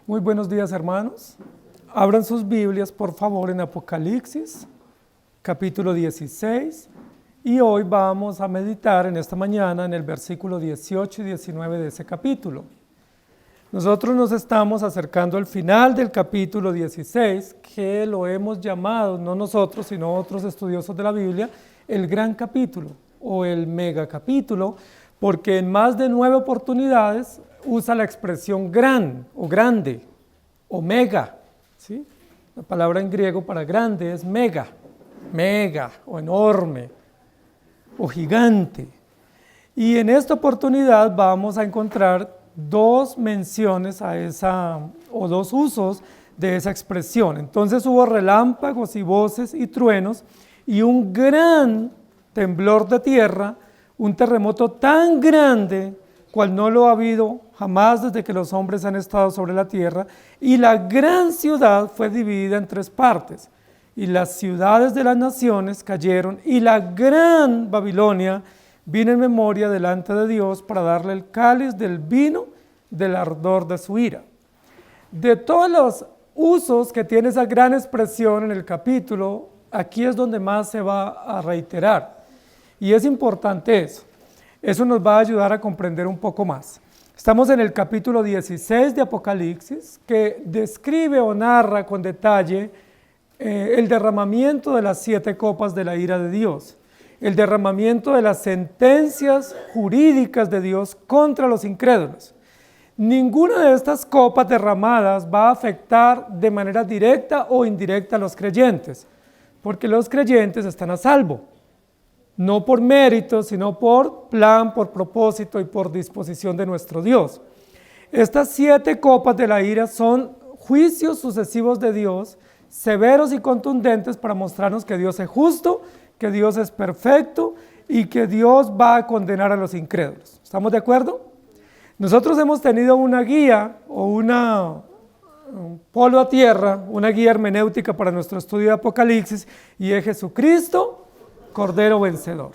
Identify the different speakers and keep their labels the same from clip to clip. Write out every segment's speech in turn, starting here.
Speaker 1: Muy buenos días, hermanos. Abran sus Biblias, por favor, en Apocalipsis, capítulo 16. Y hoy vamos a meditar en esta mañana en el versículo 18 y 19 de ese capítulo. Nosotros nos estamos acercando al final del capítulo 16, que lo hemos llamado, no nosotros, sino otros estudiosos de la Biblia, el gran capítulo o el mega capítulo, porque en más de 9 oportunidades usa la expresión gran o grande o mega, ¿sí? La palabra en griego para grande es mega, mega o enorme o gigante. Y en esta oportunidad vamos a encontrar dos menciones a esa, o dos usos de esa expresión. Entonces hubo relámpagos y voces y truenos y un gran temblor de tierra, un terremoto tan grande cual no lo ha habido jamás desde que los hombres han estado sobre la tierra, y la gran ciudad fue dividida en 3 partes, y las ciudades de las naciones cayeron, y la gran Babilonia vino en memoria delante de Dios para darle el cáliz del vino del ardor de su ira. De todos los usos que tiene esa gran expresión en el capítulo, aquí es donde más se va a reiterar, y es importante eso. Eso nos va a ayudar a comprender un poco más. Estamos en el capítulo 16 de Apocalipsis, que describe o narra con detalle el derramamiento de las 7 copas de la ira de Dios, el derramamiento de las sentencias jurídicas de Dios contra los incrédulos. Ninguna de estas copas derramadas va a afectar de manera directa o indirecta a los creyentes, porque los creyentes están a salvo. No por mérito, sino por plan, por propósito y por disposición de nuestro Dios. Estas 7 copas de la ira son juicios sucesivos de Dios, severos y contundentes para mostrarnos que Dios es justo, que Dios es perfecto y que Dios va a condenar a los incrédulos. ¿Estamos de acuerdo? Nosotros hemos tenido una guía o un polo a tierra, una guía hermenéutica para nuestro estudio de Apocalipsis, y es Jesucristo, Cordero vencedor.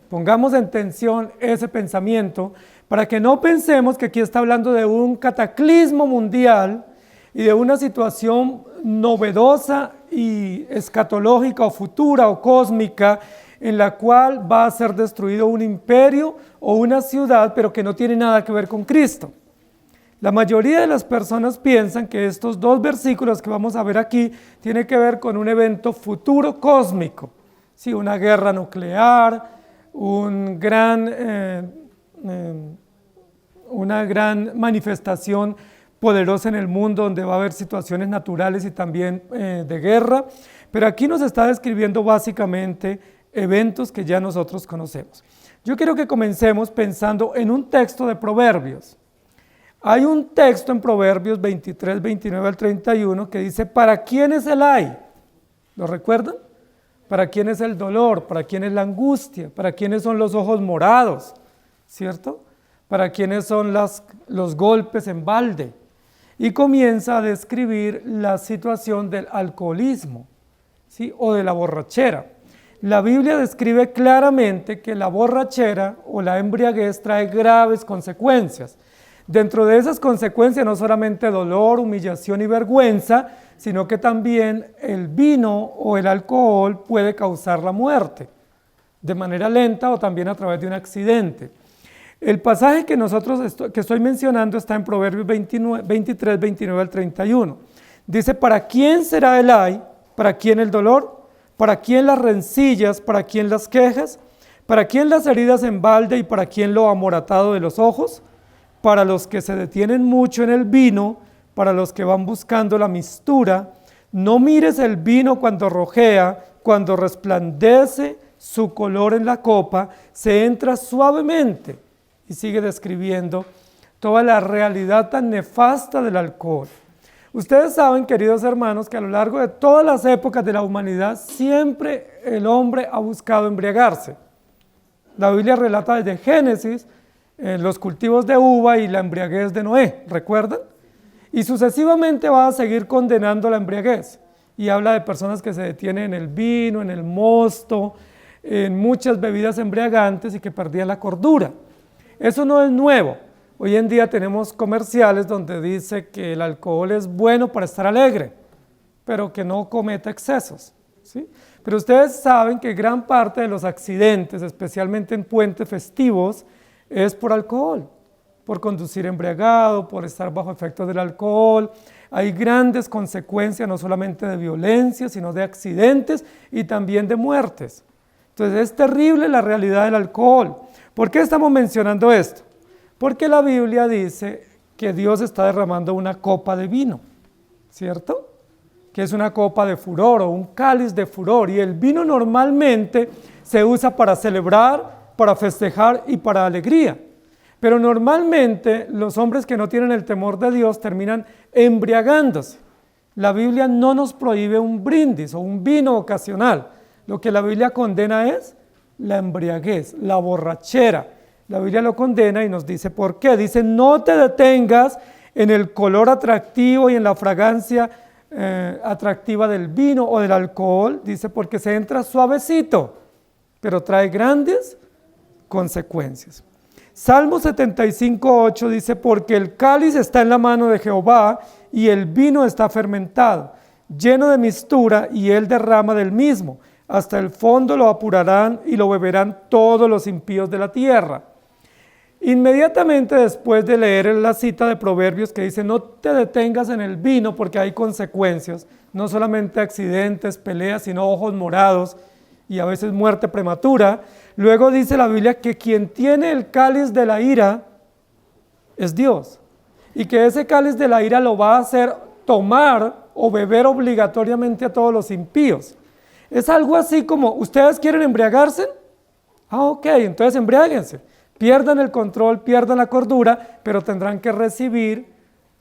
Speaker 1: Pongamos en tensión ese pensamiento para que no pensemos que aquí está hablando de un cataclismo mundial y de una situación novedosa y escatológica o futura o cósmica en la cual va a ser destruido un imperio o una ciudad, pero que no tiene nada que ver con Cristo. La mayoría de las personas piensan que estos 2 versículos que vamos a ver aquí tienen que ver con un evento futuro cósmico. Sí, una guerra nuclear, una gran manifestación poderosa en el mundo donde va a haber situaciones naturales y también de guerra, pero aquí nos está describiendo básicamente eventos que ya nosotros conocemos. Yo quiero que comencemos pensando en un texto de Proverbios. Hay un texto en Proverbios 23, 29 al 31 que dice: ¿para quién es el ay? ¿Lo recuerdan? ¿Para quién es el dolor? ¿Para quién es la angustia? ¿Para quiénes son los ojos morados? ¿Cierto? ¿Para quiénes son los golpes en balde? Y comienza a describir la situación del alcoholismo, ¿sí? O de la borrachera. La Biblia describe claramente que la borrachera o la embriaguez trae graves consecuencias. Dentro de esas consecuencias no solamente dolor, humillación y vergüenza, sino que también el vino o el alcohol puede causar la muerte, de manera lenta o también a través de un accidente. El pasaje que estoy mencionando está en Proverbios 23, 29 al 31. Dice: ¿para quién será el ay? ¿Para quién el dolor? ¿Para quién las rencillas? ¿Para quién las quejas? ¿Para quién las heridas en balde y para quién lo amoratado de los ojos? Para los que se detienen mucho en el vino, para los que van buscando la mistura. No mires el vino cuando rojea, cuando resplandece su color en la copa, se entra suavemente. Y sigue describiendo toda la realidad tan nefasta del alcohol. Ustedes saben, queridos hermanos, que a lo largo de todas las épocas de la humanidad, siempre el hombre ha buscado embriagarse. La Biblia relata desde Génesis los cultivos de uva y la embriaguez de Noé, ¿recuerdan? Y sucesivamente va a seguir condenando la embriaguez. Y habla de personas que se detienen en el vino, en el mosto, en muchas bebidas embriagantes y que perdían la cordura. Eso no es nuevo. Hoy en día tenemos comerciales donde dice que el alcohol es bueno para estar alegre, pero que no cometa excesos, ¿sí? Pero ustedes saben que gran parte de los accidentes, especialmente en puentes festivos, es por alcohol, por conducir embriagado, por estar bajo efectos del alcohol. Hay grandes consecuencias, no solamente de violencia, sino de accidentes y también de muertes. Entonces es terrible la realidad del alcohol. ¿Por qué estamos mencionando esto? Porque la Biblia dice que Dios está derramando una copa de vino, ¿cierto? Que es una copa de furor o un cáliz de furor. Y el vino normalmente se usa para celebrar, para festejar y para alegría. Pero normalmente los hombres que no tienen el temor de Dios terminan embriagándose. La Biblia no nos prohíbe un brindis o un vino ocasional. Lo que la Biblia condena es la embriaguez, la borrachera. La Biblia lo condena y nos dice por qué. Dice, no te detengas en el color atractivo y en la fragancia atractiva del vino o del alcohol. Dice, porque se entra suavecito, pero trae grandes consecuencias. Salmo 75:8 dice, porque el cáliz está en la mano de Jehová y el vino está fermentado, lleno de mistura, y él derrama del mismo. Hasta el fondo lo apurarán y lo beberán todos los impíos de la tierra. Inmediatamente después de leer la cita de Proverbios que dice, no te detengas en el vino porque hay consecuencias, no solamente accidentes, peleas, sino ojos morados y a veces muerte prematura. Luego dice la Biblia que quien tiene el cáliz de la ira es Dios, y que ese cáliz de la ira lo va a hacer tomar o beber obligatoriamente a todos los impíos. Es algo así como, ¿ustedes quieren embriagarse? Ok, entonces embriáguense. Pierdan el control, pierdan la cordura, pero tendrán que recibir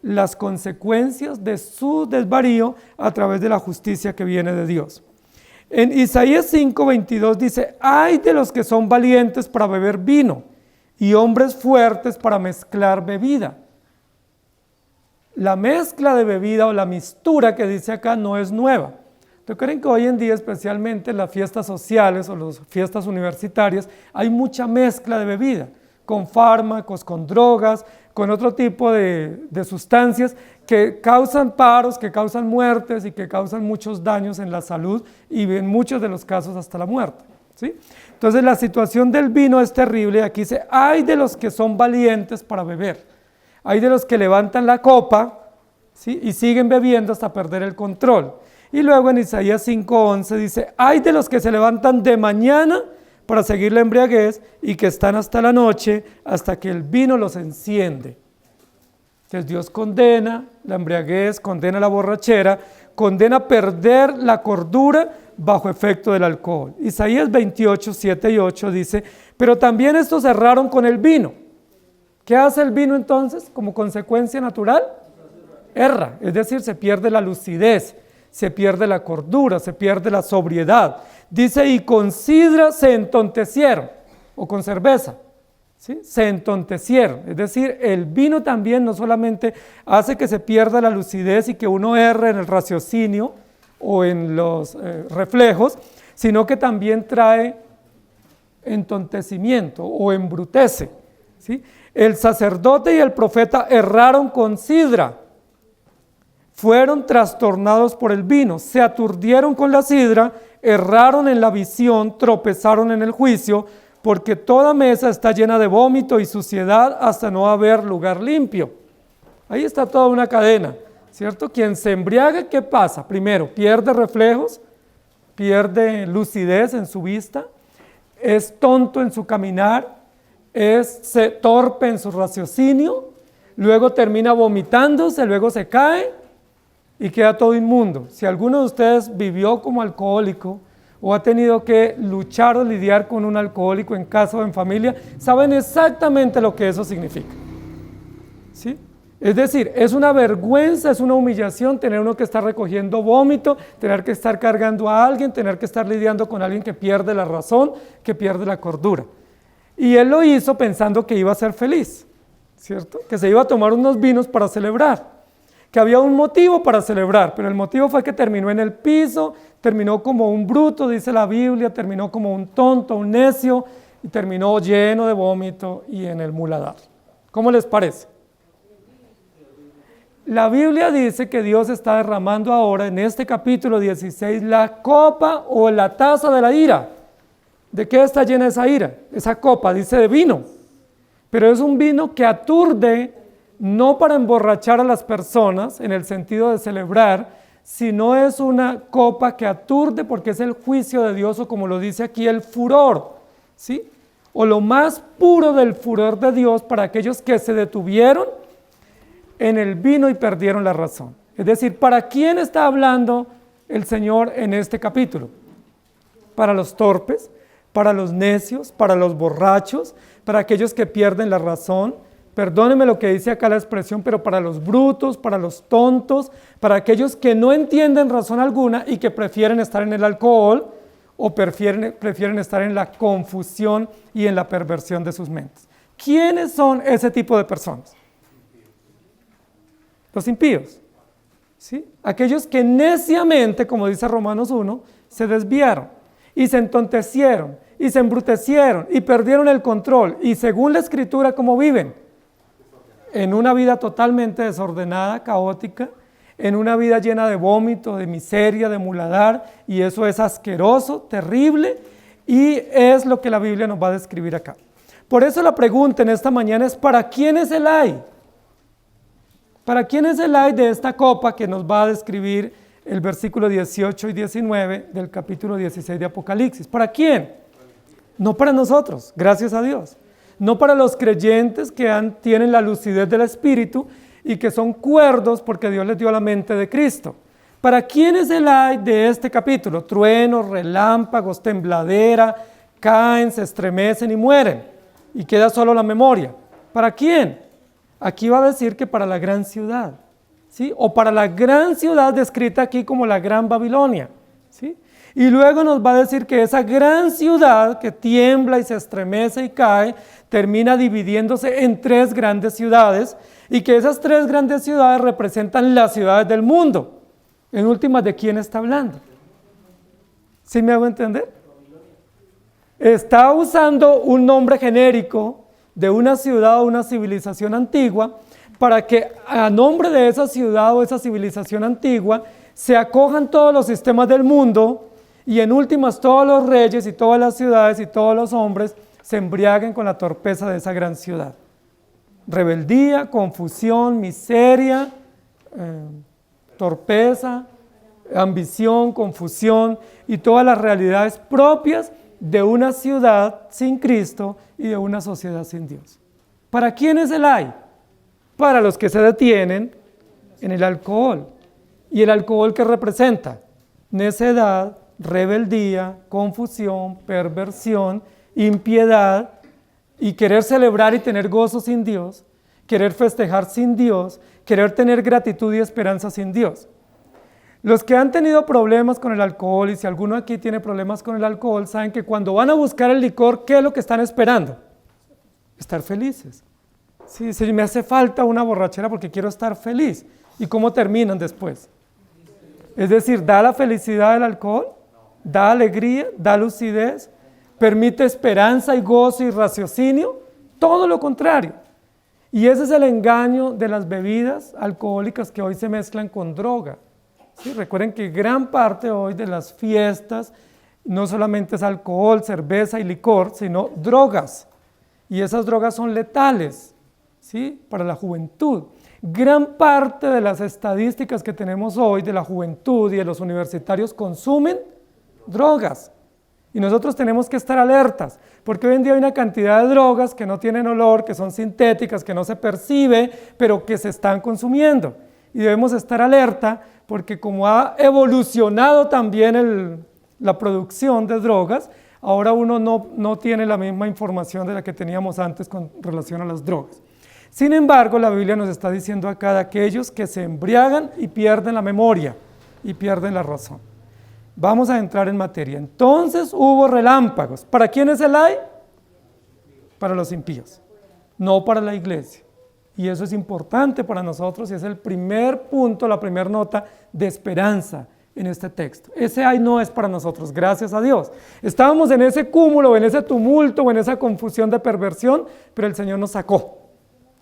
Speaker 1: las consecuencias de su desvarío a través de la justicia que viene de Dios. En Isaías 5:22 dice, ay de los que son valientes para beber vino y hombres fuertes para mezclar bebida. La mezcla de bebida o la mistura que dice acá no es nueva. ¿Recuerden que hoy en día, especialmente en las fiestas sociales o las fiestas universitarias, hay mucha mezcla de bebida, con fármacos, con drogas, con otro tipo de sustancias que causan paros, que causan muertes y que causan muchos daños en la salud y en muchos de los casos hasta la muerte, ¿sí? Entonces la situación del vino es terrible. Aquí dice, ay de los que son valientes para beber, hay de los que levantan la copa, ¿sí? Y siguen bebiendo hasta perder el control. Y luego en Isaías 5:11 dice, ay de los que se levantan de mañana para seguir la embriaguez y que están hasta la noche, hasta que el vino los enciende. Entonces Dios condena la embriaguez, condena la borrachera, condena perder la cordura bajo efecto del alcohol. Isaías 28:7-8 dice, pero también estos erraron con el vino. ¿Qué hace el vino entonces como consecuencia natural? Erra, es decir, se pierde la lucidez, se pierde la cordura, se pierde la sobriedad. Dice, y con sidra se entontecieron, o con cerveza, ¿sí? Se entontecieron. Es decir, el vino también no solamente hace que se pierda la lucidez y que uno erre en el raciocinio o en los reflejos, sino que también trae entontecimiento o embrutece, ¿sí? El sacerdote y el profeta erraron con sidra. Fueron trastornados por el vino, se aturdieron con la sidra, erraron en la visión, tropezaron en el juicio, porque toda mesa está llena de vómito y suciedad hasta no haber lugar limpio. Ahí está toda una cadena, ¿cierto? Quien se embriaga, ¿qué pasa? Primero, pierde reflejos, pierde lucidez en su vista, es tonto en su caminar, es torpe en su raciocinio, luego termina vomitándose, luego se cae y queda todo inmundo. Si alguno de ustedes vivió como alcohólico o ha tenido que luchar o lidiar con un alcohólico en casa o en familia, saben exactamente lo que eso significa, ¿sí? Es decir, es una vergüenza, es una humillación tener uno que estar recogiendo vómito, tener que estar cargando a alguien, tener que estar lidiando con alguien que pierde la razón, que pierde la cordura. Y él lo hizo pensando que iba a ser feliz, ¿cierto? Que se iba a tomar unos vinos para celebrar, que había un motivo para celebrar, pero el motivo fue que terminó en el piso, terminó como un bruto, dice la Biblia, terminó como un tonto, un necio, y terminó lleno de vómito y en el muladar, ¿Cómo les parece? La Biblia dice que Dios está derramando ahora en este capítulo 16 la copa o la taza de la ira. ¿De qué está llena esa ira? Esa copa dice de vino, pero es un vino que aturde, no para emborrachar a las personas en el sentido de celebrar, sino es una copa que aturde porque es el juicio de Dios, o como lo dice aquí, el furor, ¿sí? O lo más puro del furor de Dios para aquellos que se detuvieron en el vino y perdieron la razón. Es decir, ¿para quién está hablando el Señor en este capítulo? Para los torpes, para los necios, para los borrachos, para aquellos que pierden la razón. Perdónenme lo que dice acá la expresión, pero para los brutos, para los tontos, para aquellos que no entienden razón alguna y que prefieren estar en el alcohol o prefieren estar en la confusión y en la perversión de sus mentes. ¿Quiénes son ese tipo de personas? Los impíos, ¿sí? Aquellos que neciamente, como dice Romanos 1, se desviaron y se entontecieron y se embrutecieron y perdieron el control. Y según la Escritura, ¿cómo viven? En una vida totalmente desordenada, caótica, en una vida llena de vómito, de miseria, de muladar, y eso es asqueroso, terrible, y es lo que la Biblia nos va a describir acá. Por eso la pregunta en esta mañana es: ¿para quién es el ay? ¿Para quién es el ay de esta copa que nos va a describir el versículo 18 y 19 del capítulo 16 de Apocalipsis? ¿Para quién? No para nosotros, gracias a Dios. No para los creyentes que tienen la lucidez del Espíritu y que son cuerdos porque Dios les dio la mente de Cristo. ¿Para quién es el ay de este capítulo? Truenos, relámpagos, tembladera, caen, se estremecen y mueren. Y queda solo la memoria. ¿Para quién? Aquí va a decir que para la gran ciudad, ¿sí? O para la gran ciudad descrita aquí como la Gran Babilonia, ¿sí? Y luego nos va a decir que esa gran ciudad que tiembla y se estremece y cae, termina dividiéndose en 3 grandes ciudades, y que esas 3 grandes ciudades representan las ciudades del mundo. En últimas, ¿de quién está hablando? ¿Sí me hago entender? Está usando un nombre genérico de una ciudad o una civilización antigua, para que a nombre de esa ciudad o esa civilización antigua se acojan todos los sistemas del mundo, y en últimas todos los reyes y todas las ciudades y todos los hombres se embriaguen con la torpeza de esa gran ciudad. Rebeldía, confusión, miseria, torpeza, ambición, confusión y todas las realidades propias de una ciudad sin Cristo y de una sociedad sin Dios. ¿Para quién es el ay? Para los que se detienen en el alcohol. ¿Y el alcohol qué representa? Necedad, rebeldía, confusión, perversión, impiedad, y querer celebrar y tener gozo sin Dios, querer festejar sin Dios, querer tener gratitud y esperanza sin Dios. Los que han tenido problemas con el alcohol, y si alguno aquí tiene problemas con el alcohol, saben que cuando van a buscar el licor, ¿qué es lo que están esperando? Estar felices. Sí, si me hace falta una borrachera porque quiero estar feliz. ¿Y cómo terminan después? Es decir, ¿da la felicidad el alcohol? ¿Da alegría? ¿Da lucidez? ¿Permite esperanza y gozo y raciocinio? Todo lo contrario. Y ese es el engaño de las bebidas alcohólicas que hoy se mezclan con droga. Sí, recuerden que gran parte hoy de las fiestas no solamente es alcohol, cerveza y licor, sino drogas. Y esas drogas son letales, ¿sí? Para la juventud. Gran parte de las estadísticas que tenemos hoy de la juventud y de los universitarios consumen drogas. Y nosotros tenemos que estar alertas, porque hoy en día hay una cantidad de drogas que no tienen olor, que son sintéticas, que no se percibe, pero que se están consumiendo. Y debemos estar alerta, porque como ha evolucionado también la producción de drogas, ahora uno no tiene la misma información de la que teníamos antes con relación a las drogas. Sin embargo, la Biblia nos está diciendo acá de aquellos que se embriagan y pierden la memoria y pierden la razón. Vamos a entrar en materia. Entonces hubo relámpagos. ¿Para quién es el ay? Para los impíos, no para la iglesia. Y eso es importante para nosotros y es el primer punto, la primera nota de esperanza en este texto. Ese ay no es para nosotros, gracias a Dios. Estábamos en ese cúmulo, en ese tumulto, en esa confusión de perversión, pero el Señor nos sacó.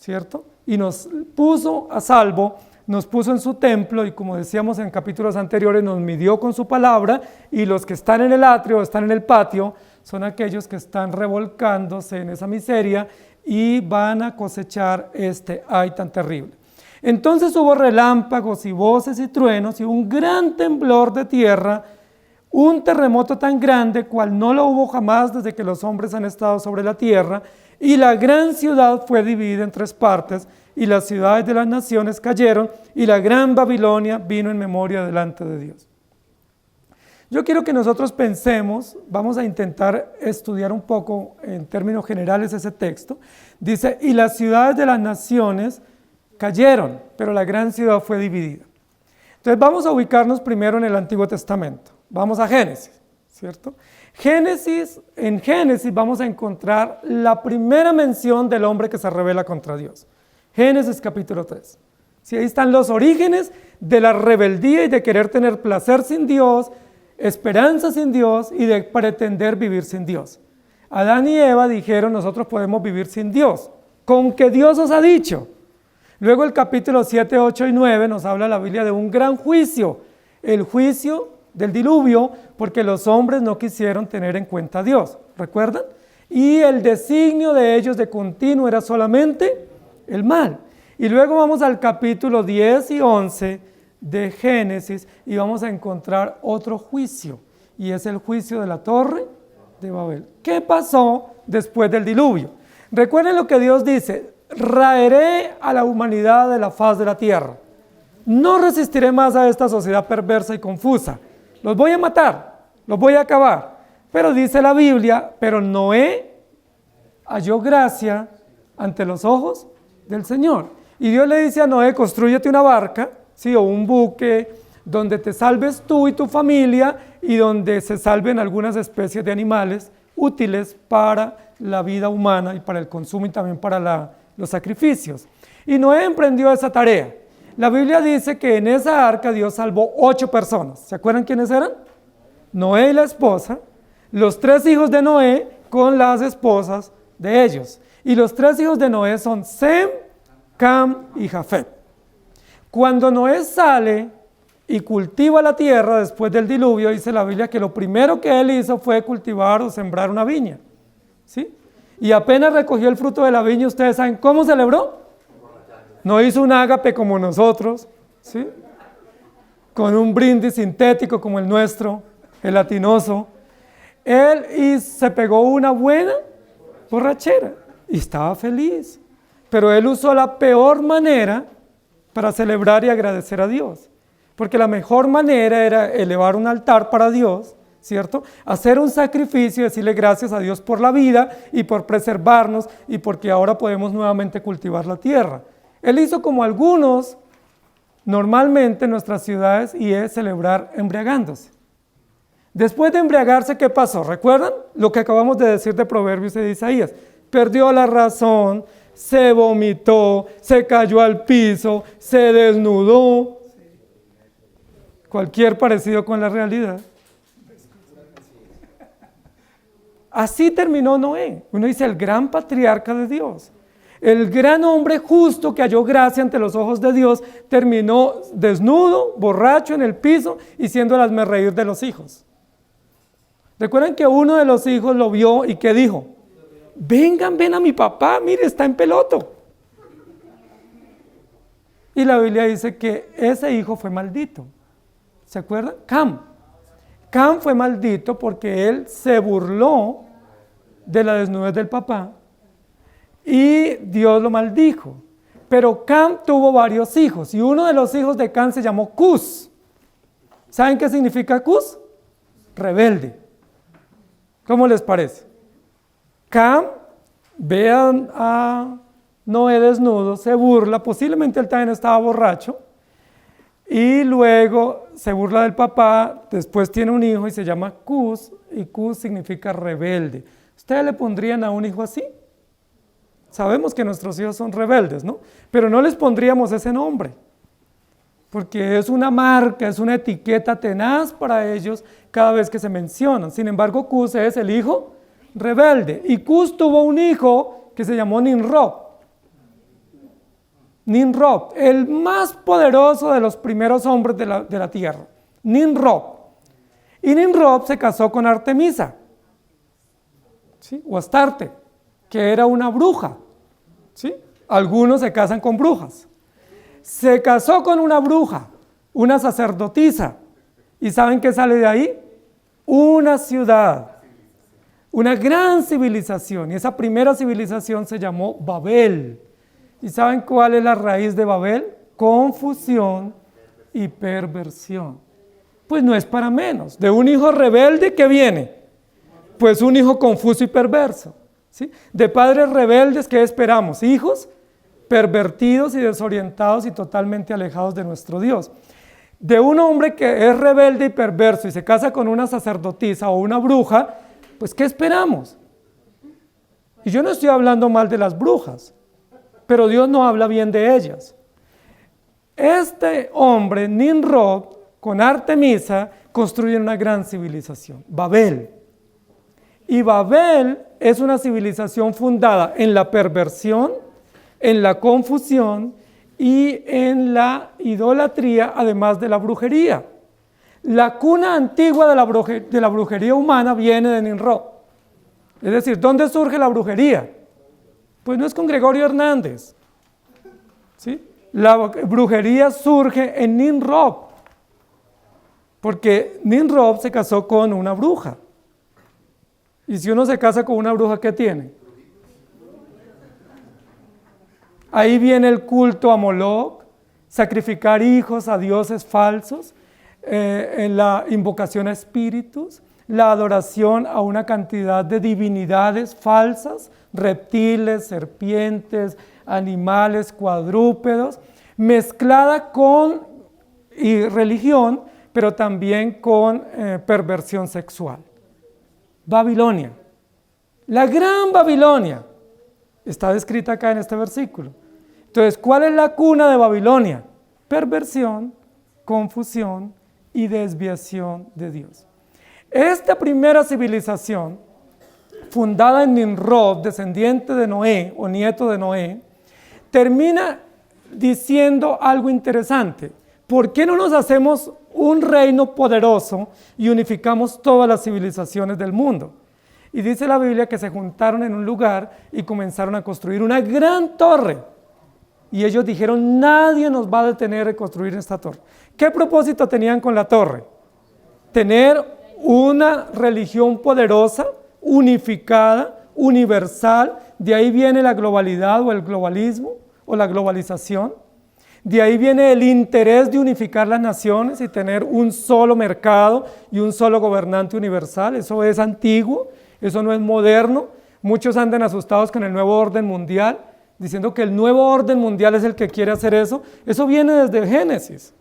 Speaker 1: ¿cierto? Y nos puso a salvo, nos puso en su templo y como decíamos en capítulos anteriores, nos midió con su palabra y los que están en el atrio, están en el patio, son aquellos que están revolcándose en esa miseria y van a cosechar este ay tan terrible. Entonces hubo relámpagos y voces y truenos y un gran temblor de tierra, un terremoto tan grande cual no lo hubo jamás desde que los hombres han estado sobre la tierra, y la gran ciudad fue dividida en 3 partes, y las ciudades de las naciones cayeron, y la gran Babilonia vino en memoria delante de Dios. Yo quiero que nosotros pensemos, vamos a intentar estudiar un poco en términos generales ese texto. Dice, y las ciudades de las naciones cayeron, pero la gran ciudad fue dividida. Entonces vamos a ubicarnos primero en el Antiguo Testamento. Vamos a Génesis, ¿cierto? En Génesis vamos a encontrar la primera mención del hombre que se rebela contra Dios. Génesis capítulo 3. Sí, ahí están los orígenes de la rebeldía y de querer tener placer sin Dios, esperanza sin Dios y de pretender vivir sin Dios. Adán y Eva dijeron, nosotros podemos vivir sin Dios, con que Dios os ha dicho. Luego el capítulo 7, 8 y 9 nos habla la Biblia de un gran juicio, el juicio del diluvio, porque los hombres no quisieron tener en cuenta a Dios, ¿recuerdan? Y el designio de ellos de continuo era solamente el mal. Y luego vamos al capítulo 10 y 11 de Génesis y vamos a encontrar otro juicio, y es el juicio de la torre de Babel. ¿Qué pasó después del diluvio? Recuerden lo que Dios dice, raeré a la humanidad de la faz de la tierra. No resistiré más a esta sociedad perversa y confusa. Los voy a matar, los voy a acabar. Pero dice la Biblia, pero Noé halló gracia ante los ojos del Señor. Y Dios le dice a Noé, constrúyete una barca, ¿sí? O un buque donde te salves tú y tu familia y donde se salven algunas especies de animales útiles para la vida humana y para el consumo y también para los sacrificios. Y Noé emprendió esa tarea. La Biblia dice que en esa arca Dios salvó 8 personas. ¿Se acuerdan quiénes eran? Noé y la esposa, los 3 hijos de Noé con las esposas de ellos. Y los 3 hijos de Noé son Sem, Cam y Jafet. Cuando Noé sale y cultiva la tierra después del diluvio, dice la Biblia que lo primero que él hizo fue cultivar o sembrar una viña, ¿sí? Y apenas recogió el fruto de la viña, ¿ustedes saben cómo celebró? No hizo un ágape como nosotros, ¿sí? Con un brindis sintético como el nuestro, gelatinoso. Él se pegó una buena borrachera y estaba feliz. Pero él usó la peor manera para celebrar y agradecer a Dios. Porque la mejor manera era elevar un altar para Dios, ¿cierto? Hacer un sacrificio y decirle gracias a Dios por la vida y por preservarnos y porque ahora podemos nuevamente cultivar la tierra. Él hizo como algunos normalmente en nuestras ciudades y es celebrar embriagándose. Después de embriagarse, ¿qué pasó? ¿Recuerdan lo que acabamos de decir de Proverbios y de Isaías? Perdió la razón, se vomitó, se cayó al piso, se desnudó. Cualquier parecido con la realidad. Así terminó Noé. Uno dice el gran patriarca de Dios. El gran hombre justo que halló gracia ante los ojos de Dios terminó desnudo, borracho en el piso y siendo el hazmerreír de los hijos. Recuerden que uno de los hijos lo vio y ¿qué dijo? Vengan, ven a mi papá, mire, está en peloto. Y la Biblia dice que ese hijo fue maldito. ¿Se acuerdan? Cam. Cam fue maldito porque él se burló de la desnudez del papá y Dios lo maldijo. Pero Cam tuvo varios hijos y uno de los hijos de Cam se llamó Cus. ¿Saben qué significa Cus? Rebelde. ¿Cómo les parece? Cam ve a Noé desnudo, se burla, posiblemente él también estaba borracho, y luego se burla del papá, después tiene un hijo y se llama Cus, y Cus significa rebelde. ¿Ustedes le pondrían a un hijo así? Sabemos que nuestros hijos son rebeldes, ¿no? Pero no les pondríamos ese nombre, porque es una marca, es una etiqueta tenaz para ellos cada vez que se mencionan. Sin embargo, Cus es el hijo rebelde. Y Cus tuvo un hijo que se llamó Nimrod. Nimrod, el más poderoso de los primeros hombres de la tierra. Nimrod. Y Nimrod se casó con Artemisa, ¿sí? O Astarte, que era una bruja, ¿sí? Algunos se casan con brujas. Se casó con una bruja, una sacerdotisa. ¿Y saben qué sale de ahí? Una ciudad, una gran civilización. Y esa primera civilización se llamó Babel. ¿Y saben cuál es la raíz de Babel? Confusión y perversión. Pues no es para menos. De un hijo rebelde, ¿qué viene? Pues un hijo confuso y perverso, ¿sí? De padres rebeldes, ¿qué esperamos? Hijos pervertidos y desorientados y totalmente alejados de nuestro Dios. De un hombre que es rebelde y perverso y se casa con una sacerdotisa o una bruja, pues ¿qué esperamos? Y yo no estoy hablando mal de las brujas, pero Dios no habla bien de ellas. Este hombre, Nimrod, con Artemisa, construyen una gran civilización, Babel. Y Babel es una civilización fundada en la perversión, en la confusión y en la idolatría, además de la brujería. La cuna antigua de la brujería humana viene de Nimrod. Es decir, ¿dónde surge la brujería? Pues no es con Gregorio Hernández, ¿sí? La brujería surge en Nimrod, porque Nimrod se casó con una bruja. Y si uno se casa con una bruja, ¿qué tiene? Ahí viene el culto a Moloch, sacrificar hijos a dioses falsos, en la invocación a espíritus, la adoración a una cantidad de divinidades falsas, reptiles, serpientes, animales, cuadrúpedos, mezclada con religión, pero también con perversión sexual. Babilonia, la gran Babilonia, está descrita acá en este versículo. Entonces, ¿cuál es la cuna de Babilonia? Perversión, confusión y desviación de Dios. Esta primera civilización, fundada en Nimrod, descendiente de Noé o nieto de Noé, termina diciendo algo interesante. ¿Por qué no nos hacemos un reino poderoso y unificamos todas las civilizaciones del mundo? Y dice la Biblia que se juntaron en un lugar y comenzaron a construir una gran torre. Y ellos dijeron, nadie nos va a detener de construir esta torre. ¿Qué propósito tenían con la torre? Tener una religión poderosa, unificada, universal. De ahí viene la globalidad o el globalismo o la globalización. De ahí viene el interés de unificar las naciones y tener un solo mercado y un solo gobernante universal. Eso es antiguo, eso no es moderno. Muchos andan asustados con el nuevo orden mundial, diciendo que el nuevo orden mundial es el que quiere hacer eso. Eso viene desde Génesis,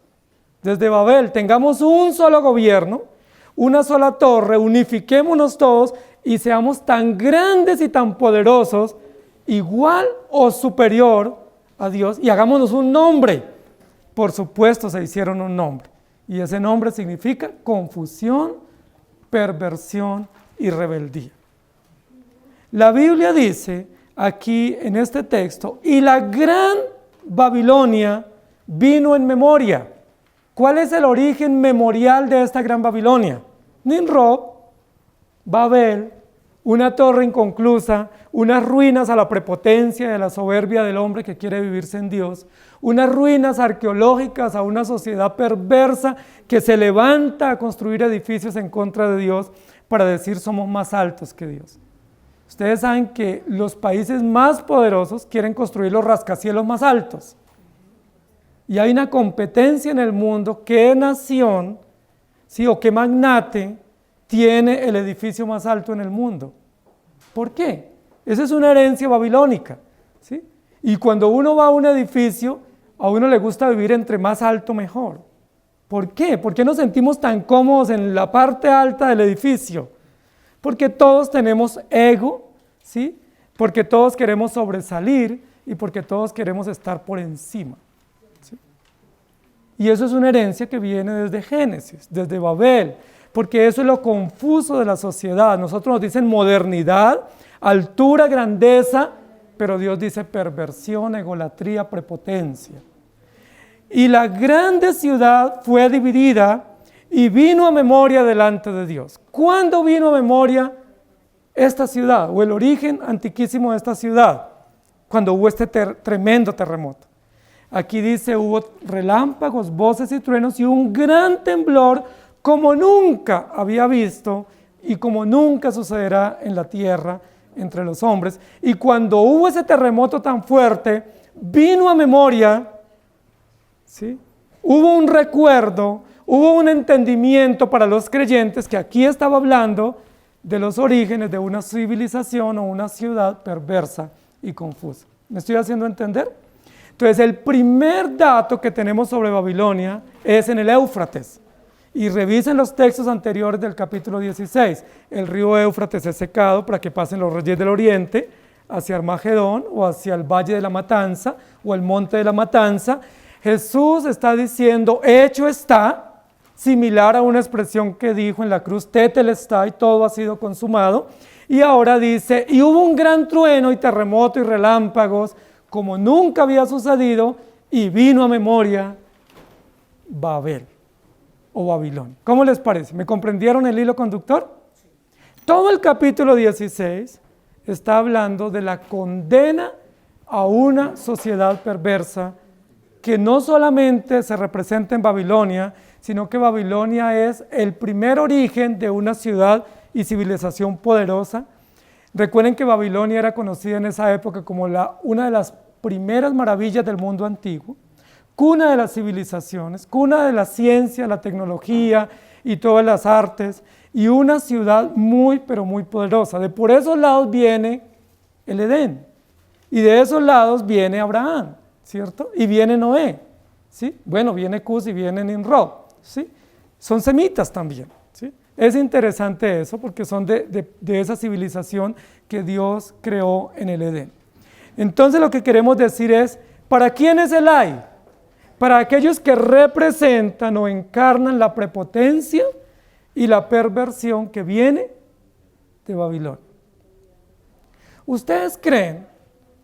Speaker 1: desde Babel. Tengamos un solo gobierno, una sola torre, unifiquémonos todos y seamos tan grandes y tan poderosos, igual o superior a Dios, y hagámonos un nombre. Por supuesto se hicieron un nombre, y ese nombre significa confusión, perversión y rebeldía. La Biblia dice aquí en este texto, y la gran Babilonia vino en memoria. ¿Cuál es el origen memorial de esta gran Babilonia? Nimrod, Babel, una torre inconclusa, unas ruinas a la prepotencia y a la soberbia del hombre que quiere vivir sin Dios, unas ruinas arqueológicas a una sociedad perversa que se levanta a construir edificios en contra de Dios para decir somos más altos que Dios. Ustedes saben que los países más poderosos quieren construir los rascacielos más altos. Y hay una competencia en el mundo, qué nación, ¿sí? O qué magnate tiene el edificio más alto en el mundo. ¿Por qué? Esa es una herencia babilónica, ¿sí? Y cuando uno va a un edificio, a uno le gusta vivir entre más alto mejor. ¿Por qué? ¿Por qué nos sentimos tan cómodos en la parte alta del edificio? Porque todos tenemos ego, ¿sí? Porque todos queremos sobresalir y porque todos queremos estar por encima, ¿sí? Y eso es una herencia que viene desde Génesis, desde Babel, porque eso es lo confuso de la sociedad. Nosotros nos dicen modernidad, altura, grandeza, pero Dios dice perversión, egolatría, prepotencia. Y la grande ciudad fue dividida y vino a memoria delante de Dios. ¿Cuándo vino a memoria esta ciudad o el origen antiquísimo de esta ciudad? Cuando hubo este tremendo terremoto. Aquí dice, hubo relámpagos, voces y truenos y un gran temblor como nunca había visto y como nunca sucederá en la tierra entre los hombres. Y cuando hubo ese terremoto tan fuerte, vino a memoria, ¿sí? Hubo un recuerdo, hubo un entendimiento para los creyentes que aquí estaba hablando de los orígenes de una civilización o una ciudad perversa y confusa. ¿Me estoy haciendo entender? Entonces, el primer dato que tenemos sobre Babilonia es en el Éufrates. Y revisen los textos anteriores del capítulo 16. El río Éufrates es secado para que pasen los reyes del oriente hacia Armagedón o hacia el valle de la matanza o el monte de la matanza. Jesús está diciendo, hecho está, similar a una expresión que dijo en la cruz, tetelestai, todo ha sido consumado. Y ahora dice, y hubo un gran trueno y terremoto y relámpagos, como nunca había sucedido, y vino a memoria Babel o Babilonia. ¿Cómo les parece? ¿Me comprendieron el hilo conductor? Todo el capítulo 16 está hablando de la condena a una sociedad perversa que no solamente se representa en Babilonia, sino que Babilonia es el primer origen de una ciudad y civilización poderosa. Recuerden que Babilonia era conocida en esa época como una de las primeras maravillas del mundo antiguo, cuna de las civilizaciones, cuna de la ciencia, la tecnología y todas las artes, y una ciudad muy, pero muy poderosa. De por esos lados viene el Edén, y de esos lados viene Abraham, ¿cierto? Y viene Noé, ¿sí? Bueno, viene Cus y viene Nimrod, ¿sí? Son semitas también, ¿sí? Es interesante eso porque son de esa civilización que Dios creó en el Edén. Entonces lo que queremos decir es, ¿para quién es el ay? Para aquellos que representan o encarnan la prepotencia y la perversión que viene de Babilonia. ¿Ustedes creen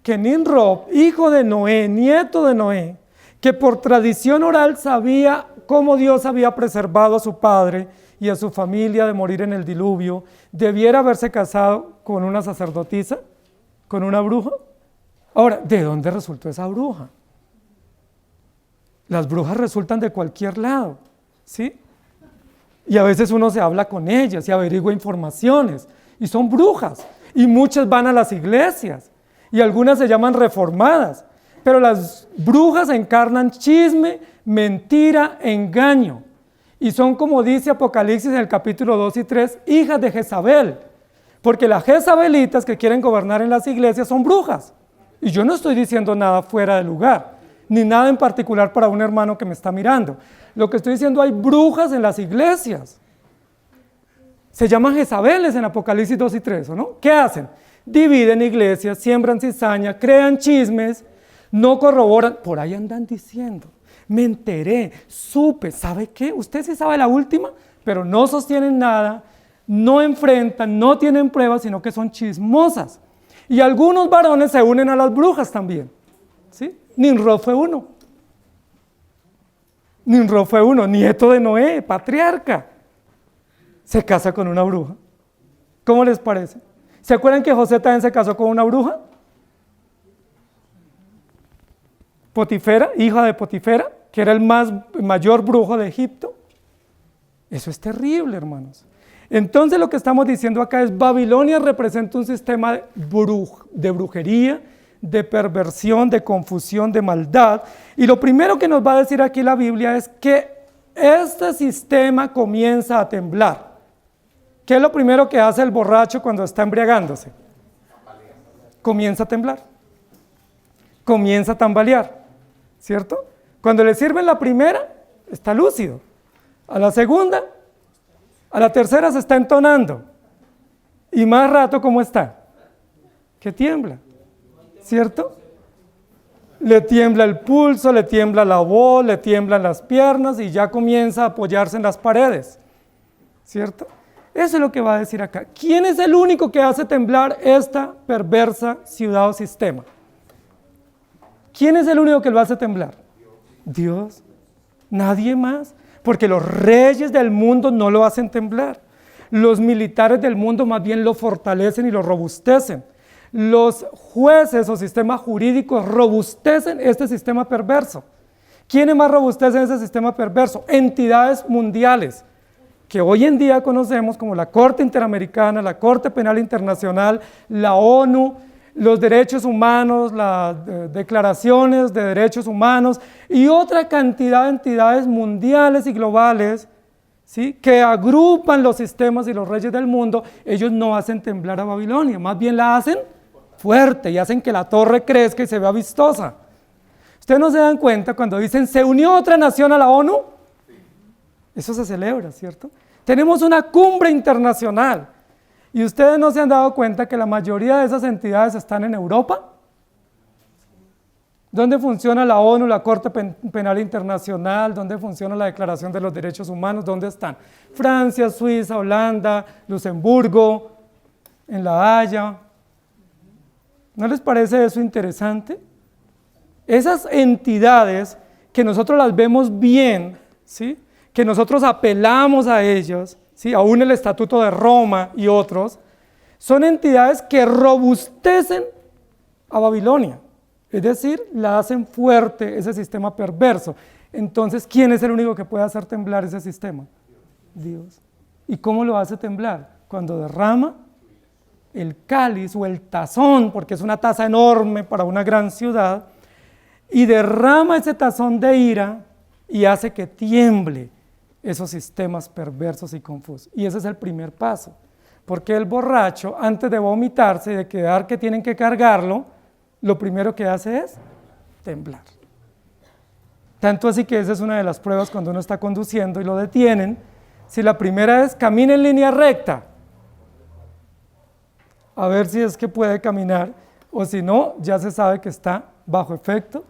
Speaker 1: que Nimrod, hijo de Noé, nieto de Noé, que por tradición oral sabía cómo Dios había preservado a su padre y a su familia de morir en el diluvio, debiera haberse casado con una sacerdotisa, con una bruja? Ahora, ¿de dónde resultó esa bruja? Las brujas resultan de cualquier lado, ¿sí? Y a veces uno se habla con ellas y averigua informaciones, y son brujas, y muchas van a las iglesias, y algunas se llaman reformadas, pero las brujas encarnan chisme, mentira, engaño, y son, como dice Apocalipsis en el capítulo 2 y 3, hijas de Jezabel, porque las jezabelitas que quieren gobernar en las iglesias son brujas, y yo no estoy diciendo nada fuera de lugar, ni nada en particular para un hermano que me está mirando. Lo que estoy diciendo, hay brujas en las iglesias. Se llaman Jezabeles en Apocalipsis 2 y 3, ¿o no? ¿Qué hacen? Dividen iglesias, siembran cizaña, crean chismes, no corroboran. Por ahí andan diciendo, me enteré, supe, ¿sabe qué? Usted sí sabe la última, pero no sostienen nada, no enfrentan, no tienen pruebas, sino que son chismosas. Y algunos varones se unen a las brujas también, ¿sí? Nimrod fue uno. Nimrod fue uno, nieto de Noé, patriarca. Se casa con una bruja. ¿Cómo les parece? ¿Se acuerdan que José también se casó con una bruja? Potifera, hija de Potifera, que era el mayor brujo de Egipto. Eso es terrible, hermanos. Entonces lo que estamos diciendo acá es, Babilonia representa un sistema de brujería, de perversión, de confusión, de maldad. Y lo primero que nos va a decir aquí la Biblia es que este sistema comienza a temblar. ¿Qué es lo primero que hace el borracho cuando está embriagándose? Comienza a temblar. Comienza a tambalear, ¿cierto? Cuando le sirven la primera, está lúcido. A la segunda, a la tercera se está entonando. Y más rato, ¿cómo está? Que tiembla. ¿Cierto? Le tiembla el pulso, le tiembla la voz, le tiemblan las piernas y ya comienza a apoyarse en las paredes, ¿cierto? Eso es lo que va a decir acá. ¿Quién es el único que hace temblar esta perversa ciudad o sistema? ¿Quién es el único que lo hace temblar? Dios. Nadie más. Porque los reyes del mundo no lo hacen temblar. Los militares del mundo más bien lo fortalecen y lo robustecen. Los jueces o sistemas jurídicos robustecen este sistema perverso. ¿Quiénes más robustecen ese sistema perverso? Entidades mundiales que hoy en día conocemos como la Corte Interamericana, la Corte Penal Internacional, la ONU, los derechos humanos, las declaraciones de derechos humanos y otra cantidad de entidades mundiales y globales, ¿sí?, que agrupan los sistemas y los reyes del mundo. Ellos no hacen temblar a Babilonia, más bien la hacen fuerte y hacen que la torre crezca y se vea vistosa. ¿Ustedes no se dan cuenta cuando dicen se unió otra nación a la ONU? Eso se celebra, ¿cierto? Tenemos una cumbre internacional y ustedes no se han dado cuenta que la mayoría de esas entidades están en Europa. ¿Dónde funciona la ONU, la Corte Penal Internacional? ¿Dónde funciona la Declaración de los Derechos Humanos? ¿Dónde están? Francia, Suiza, Holanda, Luxemburgo, en La Haya. ¿No les parece eso interesante? Esas entidades que nosotros las vemos bien, ¿sí?, que nosotros apelamos a ellas, ¿sí?, aún el Estatuto de Roma y otros, son entidades que robustecen a Babilonia. Es decir, la hacen fuerte ese sistema perverso. Entonces, ¿quién es el único que puede hacer temblar ese sistema? Dios. ¿Y cómo lo hace temblar? Cuando derrama el cáliz o el tazón, porque es una taza enorme para una gran ciudad, y derrama ese tazón de ira y hace que tiemble esos sistemas perversos y confusos. Y ese es el primer paso, porque el borracho, antes de vomitarse y de quedar que tienen que cargarlo, lo primero que hace es temblar. Tanto así que esa es una de las pruebas cuando uno está conduciendo y lo detienen. Si la primera es camina en línea recta, a ver si es que puede caminar, o si no, ya se sabe que está bajo efecto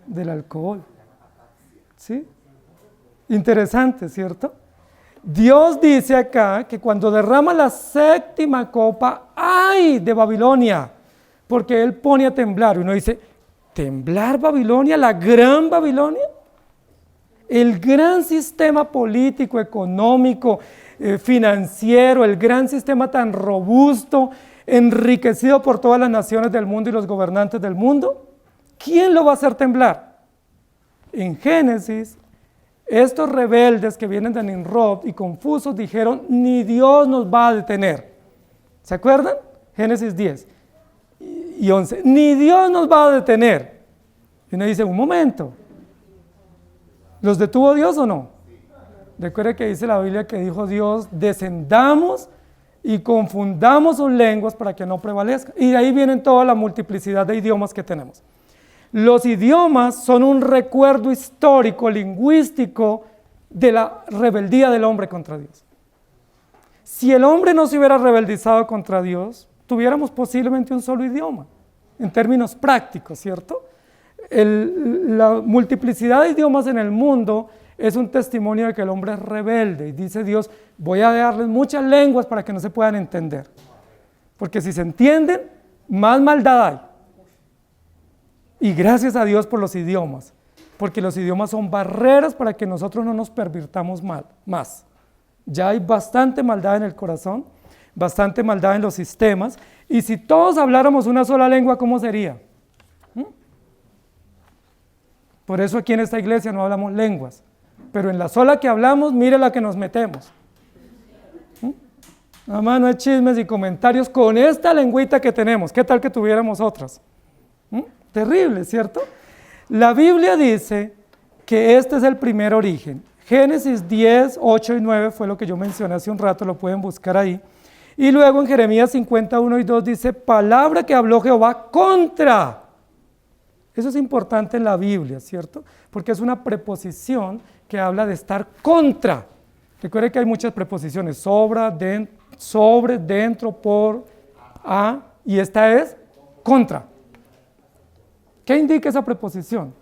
Speaker 1: del alcohol. ¿Sí? Interesante, ¿cierto? Dios dice acá que cuando derrama la séptima copa, ¡ay de Babilonia! Porque Él pone a temblar. Uno dice, ¿temblar Babilonia? ¿La gran Babilonia? El gran sistema político, económico, financiero, el gran sistema tan robusto, enriquecido por todas las naciones del mundo y los gobernantes del mundo. ¿Quién lo va a hacer temblar? En Génesis, estos rebeldes que vienen de Nimrod y confusos dijeron, ni Dios nos va a detener. ¿Se acuerdan? Génesis 10 y 11. Ni Dios nos va a detener. Y uno dice, un momento, ¿los detuvo Dios o no? Recuerde que dice la Biblia que dijo Dios, descendamos y confundamos sus lenguas para que no prevalezcan. Y de ahí vienen toda la multiplicidad de idiomas que tenemos. Los idiomas son un recuerdo histórico, lingüístico, de la rebeldía del hombre contra Dios. Si el hombre no se hubiera rebeldizado contra Dios, tuviéramos posiblemente un solo idioma, en términos prácticos, ¿cierto? La multiplicidad de idiomas en el mundo es un testimonio de que el hombre es rebelde, y dice Dios, voy a darles muchas lenguas para que no se puedan entender, porque si se entienden, más maldad hay. Y gracias a Dios por los idiomas, porque los idiomas son barreras para que nosotros no nos pervirtamos más. Ya hay bastante maldad en el corazón, bastante maldad en los sistemas, y si todos habláramos una sola lengua, ¿cómo sería? Por eso aquí en esta iglesia no hablamos lenguas, pero en la sola que hablamos, mire la que nos metemos. Nada más no hay chismes y comentarios con esta lengüita que tenemos, ¿qué tal que tuviéramos otras? Terrible, ¿cierto? La Biblia dice que este es el primer origen. Génesis 10, 8 y 9 fue lo que yo mencioné hace un rato, lo pueden buscar ahí. Y luego en Jeremías 51 y 2 dice, palabra que habló Jehová contra. Eso es importante en la Biblia, ¿cierto? Porque es una preposición que habla de estar contra. Recuerde que hay muchas preposiciones, sobre, dentro, por, a, y esta es contra. ¿Qué indica esa preposición?